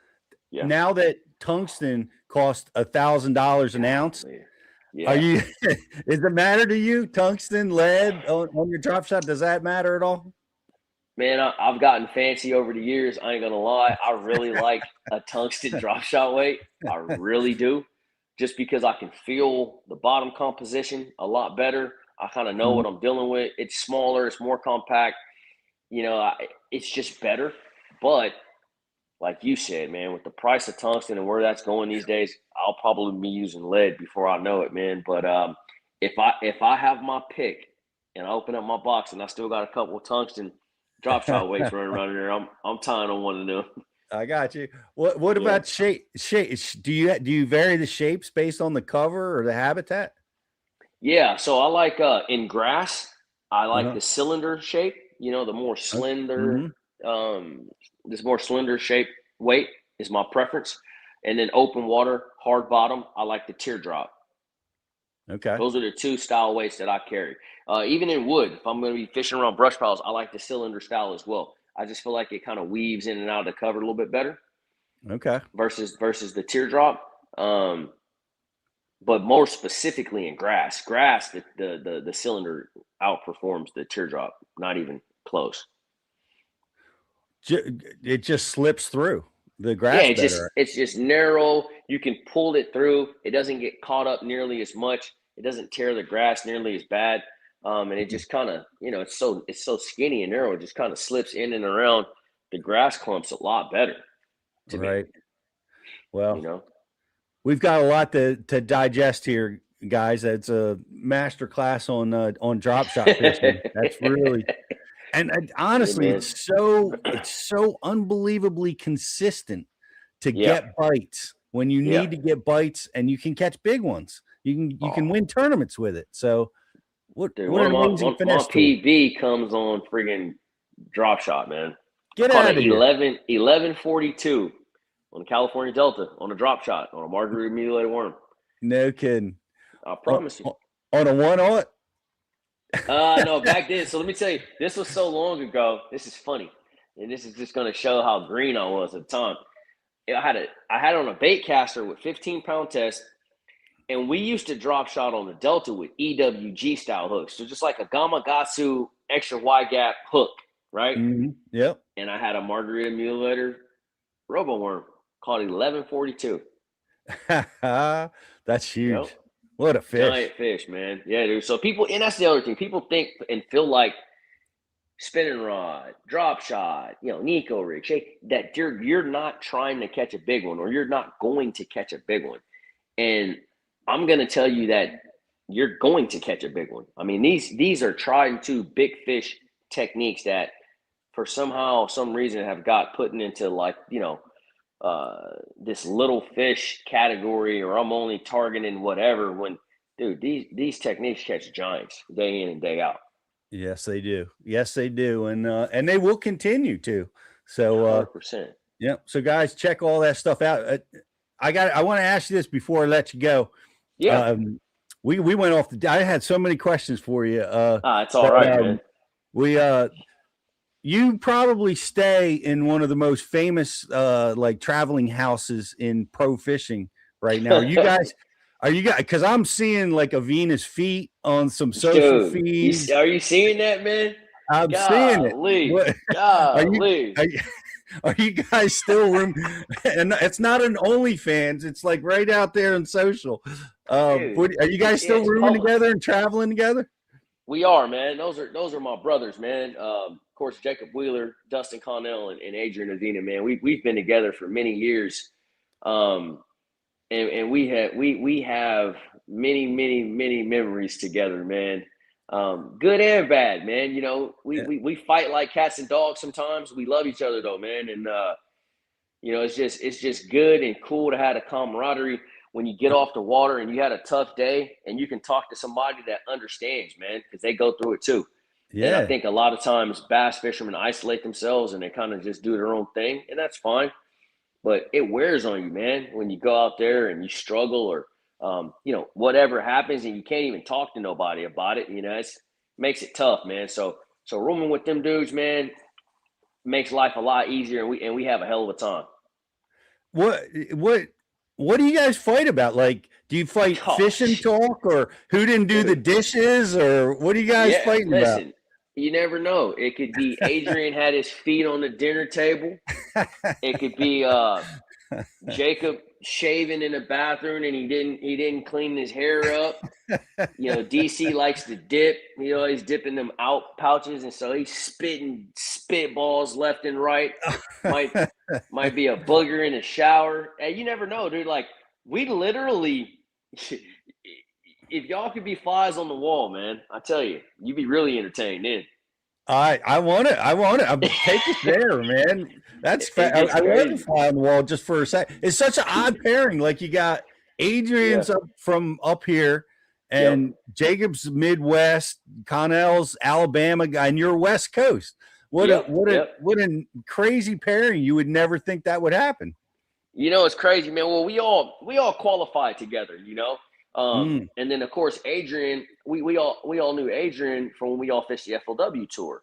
now that tungsten costs $1,000 an ounce, are you, does it matter to you, tungsten, lead on your drop shot? Does that matter at all? Man, I've gotten fancy over the years. I ain't gonna lie. I really like a tungsten drop shot weight. I really do. Just because I can feel the bottom composition a lot better. I kind of know what I'm dealing with. It's smaller, it's more compact. It's just better. But like you said, man, with the price of tungsten and where that's going these days, I'll probably be using lead before I know it, man. But if I have my pick and I open up my box and I still got a couple of tungsten drop shot weights running around in there, I'm tying on one of them. I got you. What about shape? Do you vary the shapes based on the cover or the habitat? Yeah, so I like in grass, I like the cylinder shape, the more slender, this more slender shape weight is my preference. And then open water, hard bottom, I like the teardrop. Okay. Those are the 2 style weights that I carry. Even in wood, if I'm going to be fishing around brush piles, I like the cylinder style as well. I just feel like it kind of weaves in and out of the cover a little bit better. Okay. Versus the teardrop. But more specifically in grass, the cylinder outperforms the teardrop, not even close. It just slips through the grass. Yeah, it's just narrow. You can pull it through. It doesn't get caught up nearly as much. It doesn't tear the grass nearly as bad. And it just kind of, it's so skinny and narrow. It just kind of slips in and around the grass clumps a lot better. To me. Well, we've got a lot to digest here, guys. It's a master class on drop shot fishing. That's really, and honestly, it's so unbelievably consistent to get bites when you need to get bites, and you can catch big ones. You can win tournaments with it. So what an amazing finesse tool. My PB comes on friggin' drop shot, man. Get out of here. 1142 on the California Delta on a drop shot on a margarita mutilated worm. No kidding. I promise you. On a 1-aught? No, back then. So let me tell you, this was so long ago. This is funny, and this is just going to show how green I was at the time. I had it on a bait caster with 15-pound test, and we used to drop shot on the Delta with EWG style hooks. So just like a Gamakatsu extra wide gap hook, right? Mm-hmm. Yep. And I had a margarita mutilator robo worm called 1142. That's huge. Yep. What a fish. Giant fish, man. Yeah, dude. So people, and that's the other thing. People think and feel like spinning rod, drop shot, Nico rig, shake, that you're not trying to catch a big one, or you're not going to catch a big one. And I'm going to tell you that you're going to catch a big one. I mean, these are tried and true big fish techniques that for some reason have got put into like, this little fish category, or I'm only targeting whatever, when, dude, these techniques catch giants day in and day out. Yes, they do. Yes, they do. And they will continue to. So 100%. Yeah. So guys, check all that stuff out. I want to ask you this before I let you go. Yeah. We went off I had so many questions for you. It's all right, man. You probably stay in one of the most famous like traveling houses in pro fishing right now. Are you guys, because I'm seeing like a Venus feet on some social feeds. Are you seeing that, man? I'm seeing it. Are you guys still and it's not an OnlyFans, it's like right out there in social. Are you guys still rooming together and traveling together? We are, man. Those are my brothers, man. Of course, Jacob Wheeler, Dustin Connell, and Adrian Avina, man. We've been together for many years. And we have many memories together, man. Good and bad, man. We fight like cats and dogs sometimes. We love each other though, man. And it's just good and cool to have a camaraderie when you get off the water and you had a tough day and you can talk to somebody that understands, man, because they go through it too. And I Yeah. think a lot of times bass fishermen isolate themselves and they kind of just do their own thing, and that's fine. But it wears on you, man, when you go out there and you struggle or, whatever happens and you can't even talk to nobody about it. It makes it tough, man. So rooming with them dudes, man, makes life a lot easier, and we have a hell of a time. What what what do you guys fight about? Like, do you fight fishing Gosh, talk, or who didn't do the dude. dishes, or what are you guys Yeah, fighting about? listen, you never know. It could be Adrian had his feet on the dinner table. It could be Jacob shaving in the bathroom and he didn't clean his hair up. DC likes to dip. He's dipping them out pouches, and so he's spitting spitballs left and right. Might be a booger in the shower. And you never know, dude. Like, we literally, if y'all could be flies on the wall, man, I tell you, you'd be really entertained then. I want it. I want it. Take us there, man. That's It I want to crazy. fly on the wall just for a sec. It's such an odd pairing. Like, you got Yeah. Adrian's up from up here, Yep. and Jacob's Midwest, Connell's Alabama guy, and you're West Coast. Yep. What a crazy pairing. You would never think that would happen. It's crazy, man. Well, we all qualified together. Mm. And then of course Adrian, we all knew Adrian from when we all fished the FLW tour.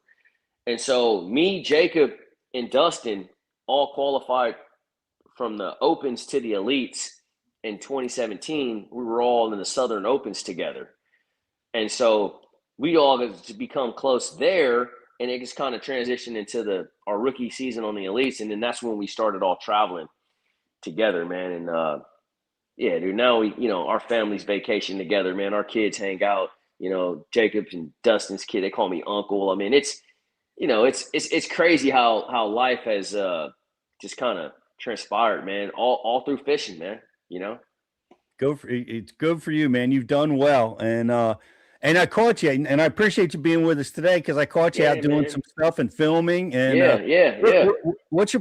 And so me, Jacob, and Dustin all qualified from the opens to the elites in 2017. We were all in the Southern Opens together. And so we all got to become close there, and it just kind of transitioned into our rookie season on the elites, and then that's when we started all traveling together, man. And yeah, dude, now our families vacation together, man. Our kids hang out. Jacob's and Dustin's kid, they call me uncle. I mean, it's crazy how life has just kind of transpired, man. All through fishing, man. It's good for you, man. You've done well, and I caught you, and I appreciate you being with us today, because I caught you out Yeah, doing man. some stuff and filming. And Yeah. what's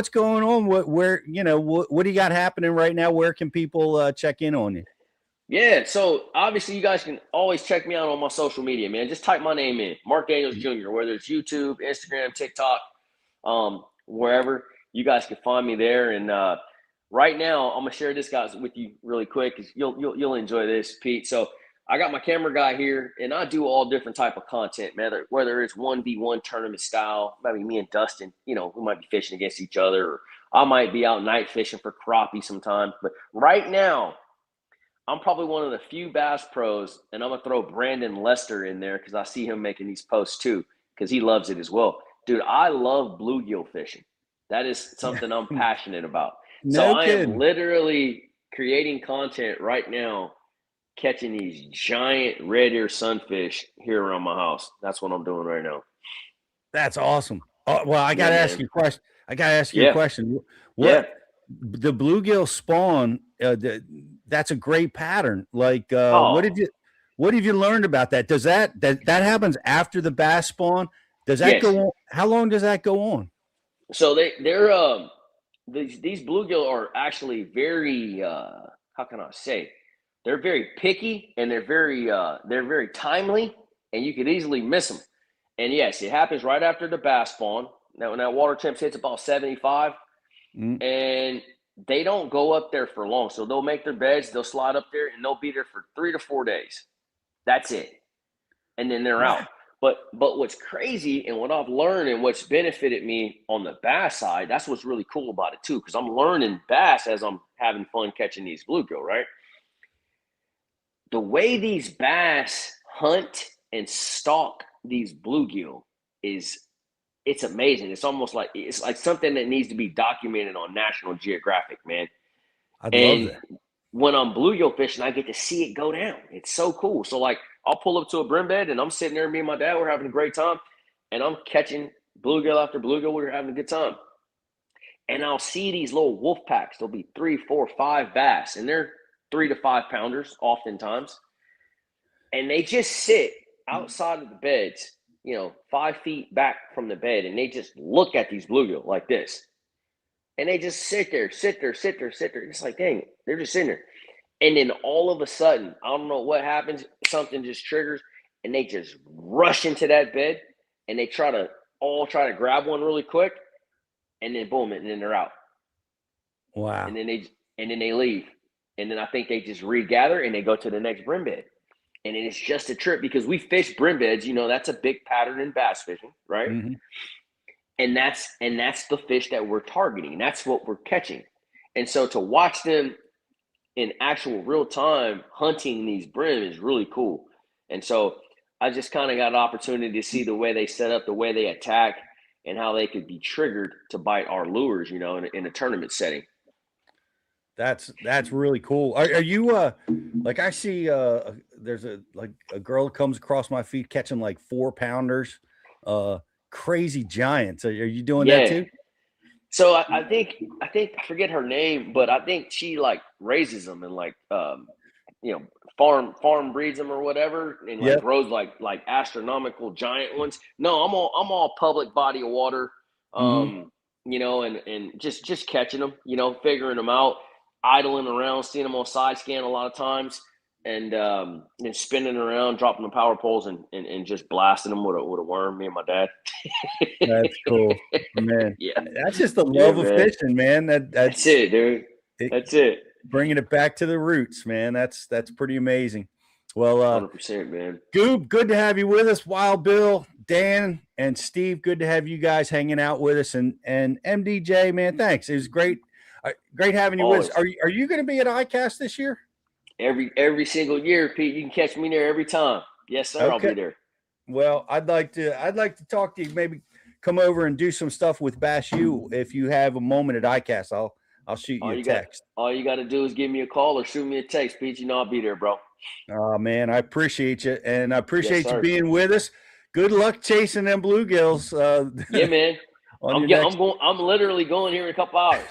going on? What do you got happening right now? Where can people check in on you? Yeah, so obviously you guys can always check me out on my social media, man. Just type my name in, Mark Daniels Jr., whether it's YouTube, Instagram, TikTok, wherever. You guys can find me there. And right now, I'm gonna share this guys with you really quick, because you'll enjoy this, Pete. So I got my camera guy here, and I do all different type of content, man. Whether it's 1v1 tournament style, maybe me and Dustin, we might be fishing against each other, or I might be out night fishing for crappie sometimes. But right now, I'm probably one of the few bass pros, and I'm gonna throw Brandon Lester in there because I see him making these posts too, because he loves it as well. Dude, I love bluegill fishing. That is something I'm passionate about. So No I am kidding. literally creating content right now, catching these giant red ear sunfish here around my house. That's what I'm doing right now. That's awesome. Well, I got Yeah, to ask man. you a question. I got to ask you a Yeah, question. yeah. What the bluegill spawn? That's a great pattern. Like, Oh, what have you learned about that? Does that happens after the bass spawn? Does that yes. go on? How long does that go on? So they're these bluegill are actually very how can I say, they're very picky, and they're very timely, and you could easily miss them. And yes, it happens right after the bass spawn. Now when that water temp hits about 75, Mm. and they don't go up there for long. So they'll make their beds, they'll slide up there, and they'll be there for 3 to 4 days. That's it, and then they're out. Wow. But what's crazy, and what I've learned, and what's benefited me on the bass side, that's what's really cool about it too, because I'm learning bass as I'm having fun catching these bluegill, right? The way these bass hunt and stalk these bluegill is, it's amazing. It's like something that needs to be documented on National Geographic, man. I'd love And that. when I'm bluegill fishing, I get to see it go down. It's so cool. So like, I'll pull up to a brim bed, and I'm sitting there, me and my dad, we're having a great time, and I'm catching bluegill after bluegill. We're having a good time. And I'll see these little wolf packs. There'll be 3, 4, 5 bass, and they're 3 to 5 pounders oftentimes. And they just sit outside of the beds, 5 feet back from the bed, and they just look at these bluegill like this. And they just sit there. It's like, dang, they're just sitting there. And then all of a sudden, I don't know what happens, something just triggers, and they just rush into that bed, and they try to grab one really quick, and then boom, and then they're out. Wow. And then they leave. And then I think they just regather and they go to the next brim bed. And it's just a trip because we fish brim beds, that's a big pattern in bass fishing, right? Mm-hmm. And that's the fish that we're targeting. That's what we're catching. And so to watch them in actual real time hunting these brim is really cool. And so I just kind of got an opportunity to see the way they set up, the way they attack, and how they could be triggered to bite our lures, in a tournament setting. That's really cool. Are you like, I see there's a girl that comes across my feed catching like 4-pounders, crazy giants. Are you doing that too? So I think I forget her name, but I think she like raises them and like farm breeds them or whatever, and like grows like astronomical giant ones. No, I'm all public body of water, and just catching them, figuring them out, idling around, seeing them on side scan a lot of times, and spinning around, dropping the power poles and just blasting them with a worm. Me and my dad. That's cool, man. Yeah, that's just the love of fishing, man. That's it, dude. That's it. Bringing it back to the roots, man. That's pretty amazing. Well, 100%, man. Goob, good to have you with us. Wild Bill, Dan, and Steve, good to have you guys hanging out with us. And MDJ, man, thanks. It was great having you with us. Are you going to be at ICAST this year? Every single year, Pete. You can catch me there every time. Yes, sir. Okay. I'll be there. Well, I'd like to talk to you. Maybe come over and do some stuff with Bass U if you have a moment at ICAST. I'll shoot you a text. All you got to do is give me a call or shoot me a text, Pete. I'll be there, bro. Oh, man, I appreciate you, and I appreciate you being with us. Good luck chasing them bluegills. Yeah, man. I'm literally going here in a couple hours.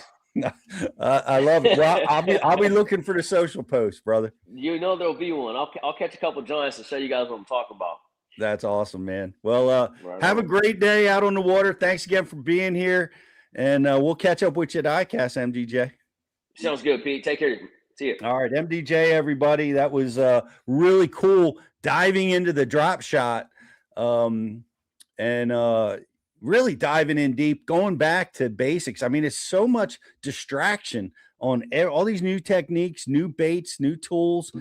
I love it. Well, I'll be looking for the social post, brother. There'll be one. I'll catch a couple giants and show you guys what I'm talking about. That's awesome, man. Well, have a great day out on the water. Thanks again for being here, and we'll catch up with you at ICAST, MDJ. Sounds good, Pete. Take care. See you. All right, MDJ, everybody. That was really cool diving into the drop shot, and really diving in deep, going back to basics. I mean, it's so much distraction on all these new techniques, new baits, new tools,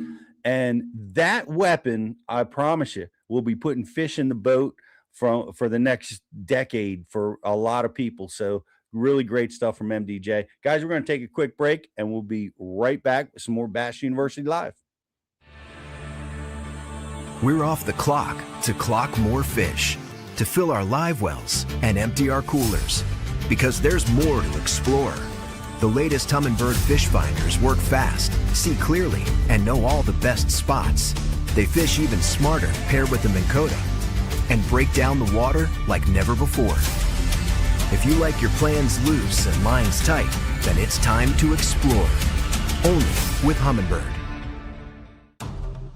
and that weapon, I promise you, will be putting fish in the boat for the next decade for a lot of people. So really great stuff from MDJ. Guys, we're going to take a quick break, and we'll be right back with some more Bass University Live. We're off the clock to clock more fish, to fill our live wells and empty our coolers, because there's more to explore. The latest Humminbird fish finders work fast, see clearly, and know all the best spots. They fish even smarter paired with the Minn Kota and break down the water like never before. If you like your plans loose and lines tight, then it's time to explore. Only with Humminbird.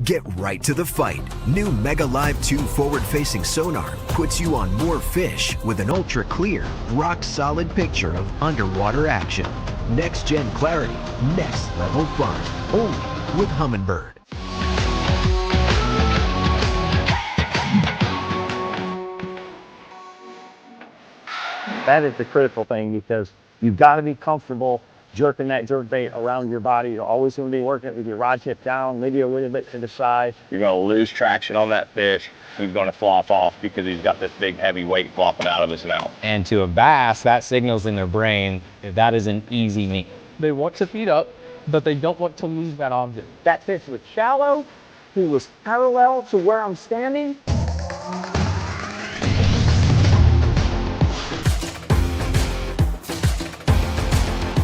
Get right to the fight. New Mega Live 2 forward-facing sonar puts you on more fish with an ultra-clear, rock-solid picture of underwater action. Next-gen clarity, next-level fun. Only with Humminbird. That is the critical thing, because you've got to be comfortable jerking that jerk bait around your body. You're always going to be working it with your rod tip down, maybe a little bit to the side. You're going to lose traction on that fish. He's going to flop off because he's got this big heavy weight flopping out of his mouth. And to a bass, that signals in their brain that is an easy meat. They want to feed up, but they don't want to lose that object. That fish was shallow. He was parallel to where I'm standing.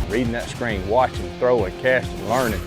Reading that screen, watching, throwing, casting, learning.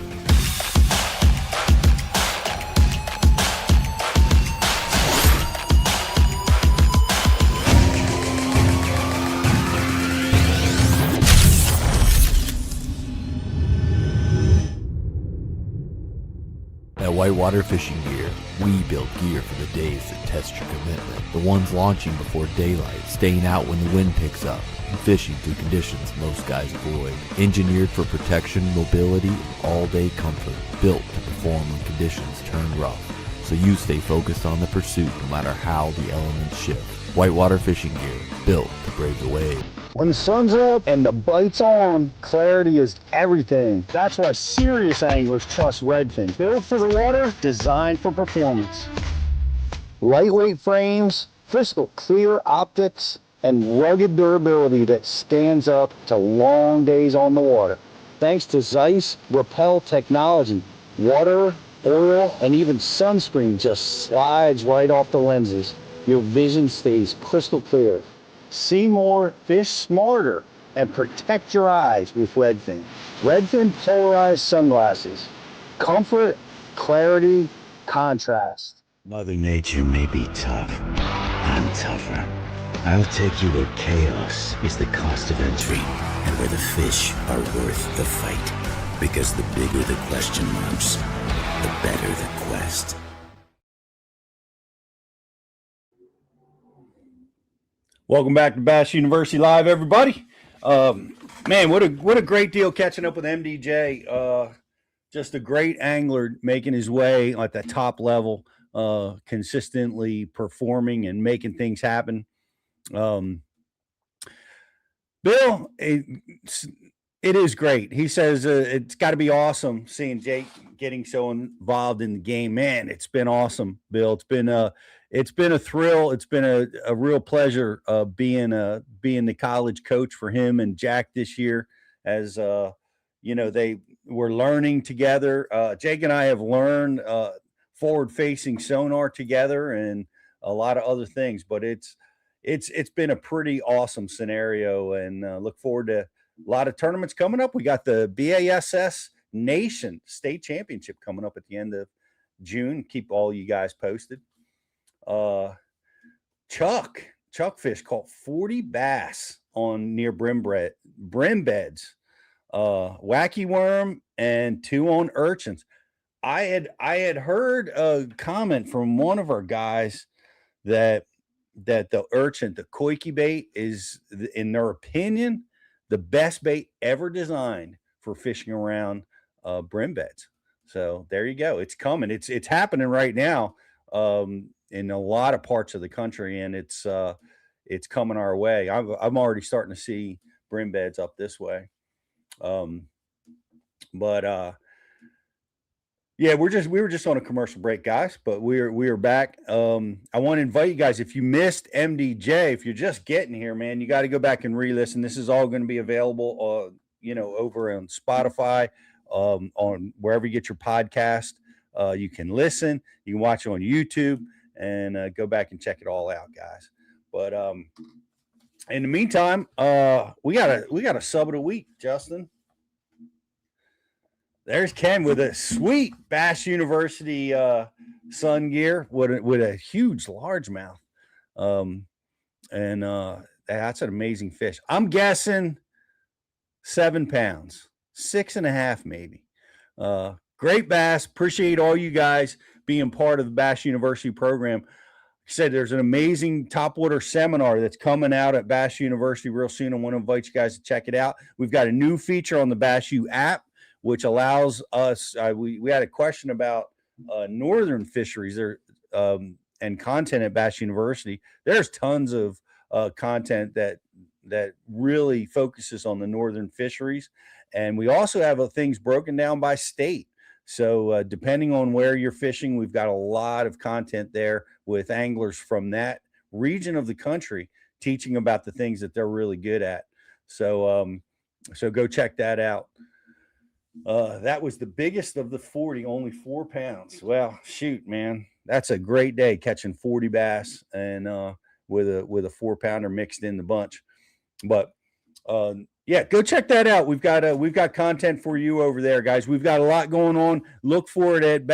At Whitewater Fishing Gear, we build gear for the days that test your commitment. The ones launching before daylight, staying out when the wind picks up, and fishing through conditions most guys avoid. Engineered for protection, mobility, and all-day comfort. Built to perform when conditions turn rough, so you stay focused on the pursuit no matter how the elements shift. Whitewater Fishing Gear, built to brave the wave. When the sun's up and the bite's on, clarity is everything. That's why serious anglers trust Redfin. Built for the water, designed for performance. Lightweight frames, crystal clear optics, and rugged durability that stands up to long days on the water. Thanks to Zeiss Repel technology, water, oil, and even sunscreen just slides right off the lenses. Your vision stays crystal clear. See more, fish smarter, and protect your eyes with Redfin. Redfin polarized sunglasses. Comfort, clarity, contrast. Mother Nature may be tough. I'm tougher. I'll take you where chaos is the cost of entry and where the fish are worth the fight. Because the bigger the question marks, the better the quest. Welcome back to Bass University Live, everybody. Man, what a great deal catching up with MDJ. Just a great angler making his way at the top level, consistently performing and making things happen. Bill, it is great. He says it's got to be awesome seeing Jake getting so involved in the game. Man, it's been awesome, Bill. It's been a thrill. It's been a real pleasure being the college coach for him and Jack this year. As they were learning together. Jake and I have learned forward-facing sonar together and a lot of other things. But it's been a pretty awesome scenario, and look forward to a lot of tournaments coming up. We got the BASS Nation State Championship coming up at the end of June. Keep all you guys posted. Chuck Fish caught 40 bass on near brim beds, wacky worm, and 2 on urchins. I had heard a comment from one of our guys that the urchin, the koiki bait, is, in their opinion, the best bait ever designed for fishing around brim beds. So there you go. It's coming. It's happening right now in a lot of parts of the country, and it's coming our way. I'm already starting to see brim beds up this way. Yeah, we were just on a commercial break, guys, but we are back. I want to invite you guys, if you missed MDJ, if you're just getting here, man, you got to go back and re-listen. This is all going to be available, over on Spotify, on wherever you get your podcast. You can listen, you can watch it on YouTube, and go back and check it all out, guys. But in the meantime, we got a sub of the week, Justin. There's Ken with a sweet Bass University sun gear with a huge largemouth. That's an amazing fish. I'm guessing 7 pounds, 6.5 maybe. Great bass. Appreciate all you guys being part of the Bass University program. Like I said, there's an amazing topwater seminar that's coming out at Bass University real soon. I want to invite you guys to check it out. We've got a new feature on the Bass U app, which allows us, we had a question about northern fisheries there and content at Bass University. There's tons of content that really focuses on the northern fisheries. And we also have things broken down by state. So depending on where you're fishing, we've got a lot of content there with anglers from that region of the country teaching about the things that they're really good at. So go check that out. That was the biggest of the 40, only 4 pounds. Well, shoot, man, that's a great day catching 40 bass and with a 4-pounder mixed in the bunch. But yeah, go check that out. We've got content for you over there, guys. We've got a lot going on. Look for it at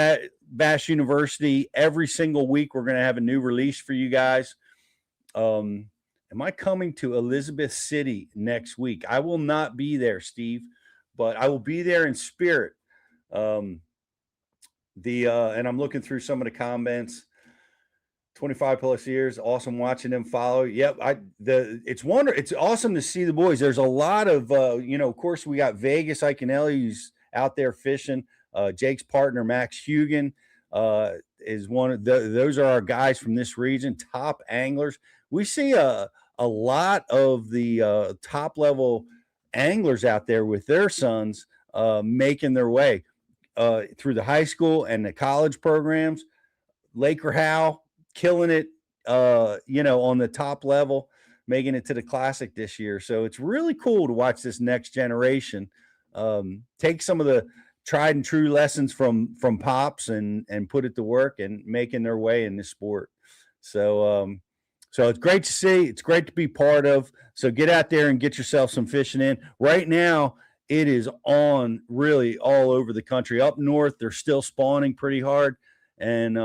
Bass University every single week. We're going to have a new release for you guys. Am I coming to Elizabeth City next week? I will not be there, Steve, but I will be there in spirit. And I'm looking through some of the comments. 25 plus years, awesome watching them follow. Yep, it's awesome to see the boys. There's a lot of of course we got Vegas Iconelli who's out there fishing. Jake's partner Max Hugan is one of those are our guys from this region, top anglers. We see a lot of the top level anglers out there with their sons making their way through the high school and the college programs. Laker Howe killing it, on the top level, making it to the Classic this year. So it's really cool to watch this next generation take some of the tried and true lessons from Pops and put it to work and making their way in this sport. So it's great to see. It's great to be part of. So get out there and get yourself some fishing in. Right now, it is on really all over the country. Up north, they're still spawning pretty hard. And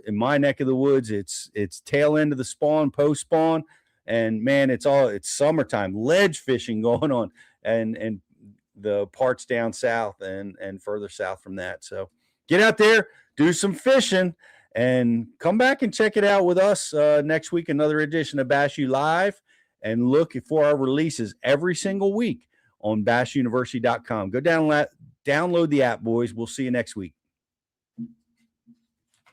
in my neck of the woods, it's tail end of the spawn, post spawn. And man, it's summertime, ledge fishing going on and the parts down south and further south from that. So get out there, do some fishing, and come back and check it out with us next week. Another edition of Bass U Live, and look for our releases every single week on bassuniversity.com. Go download the app, boys. We'll see you next week.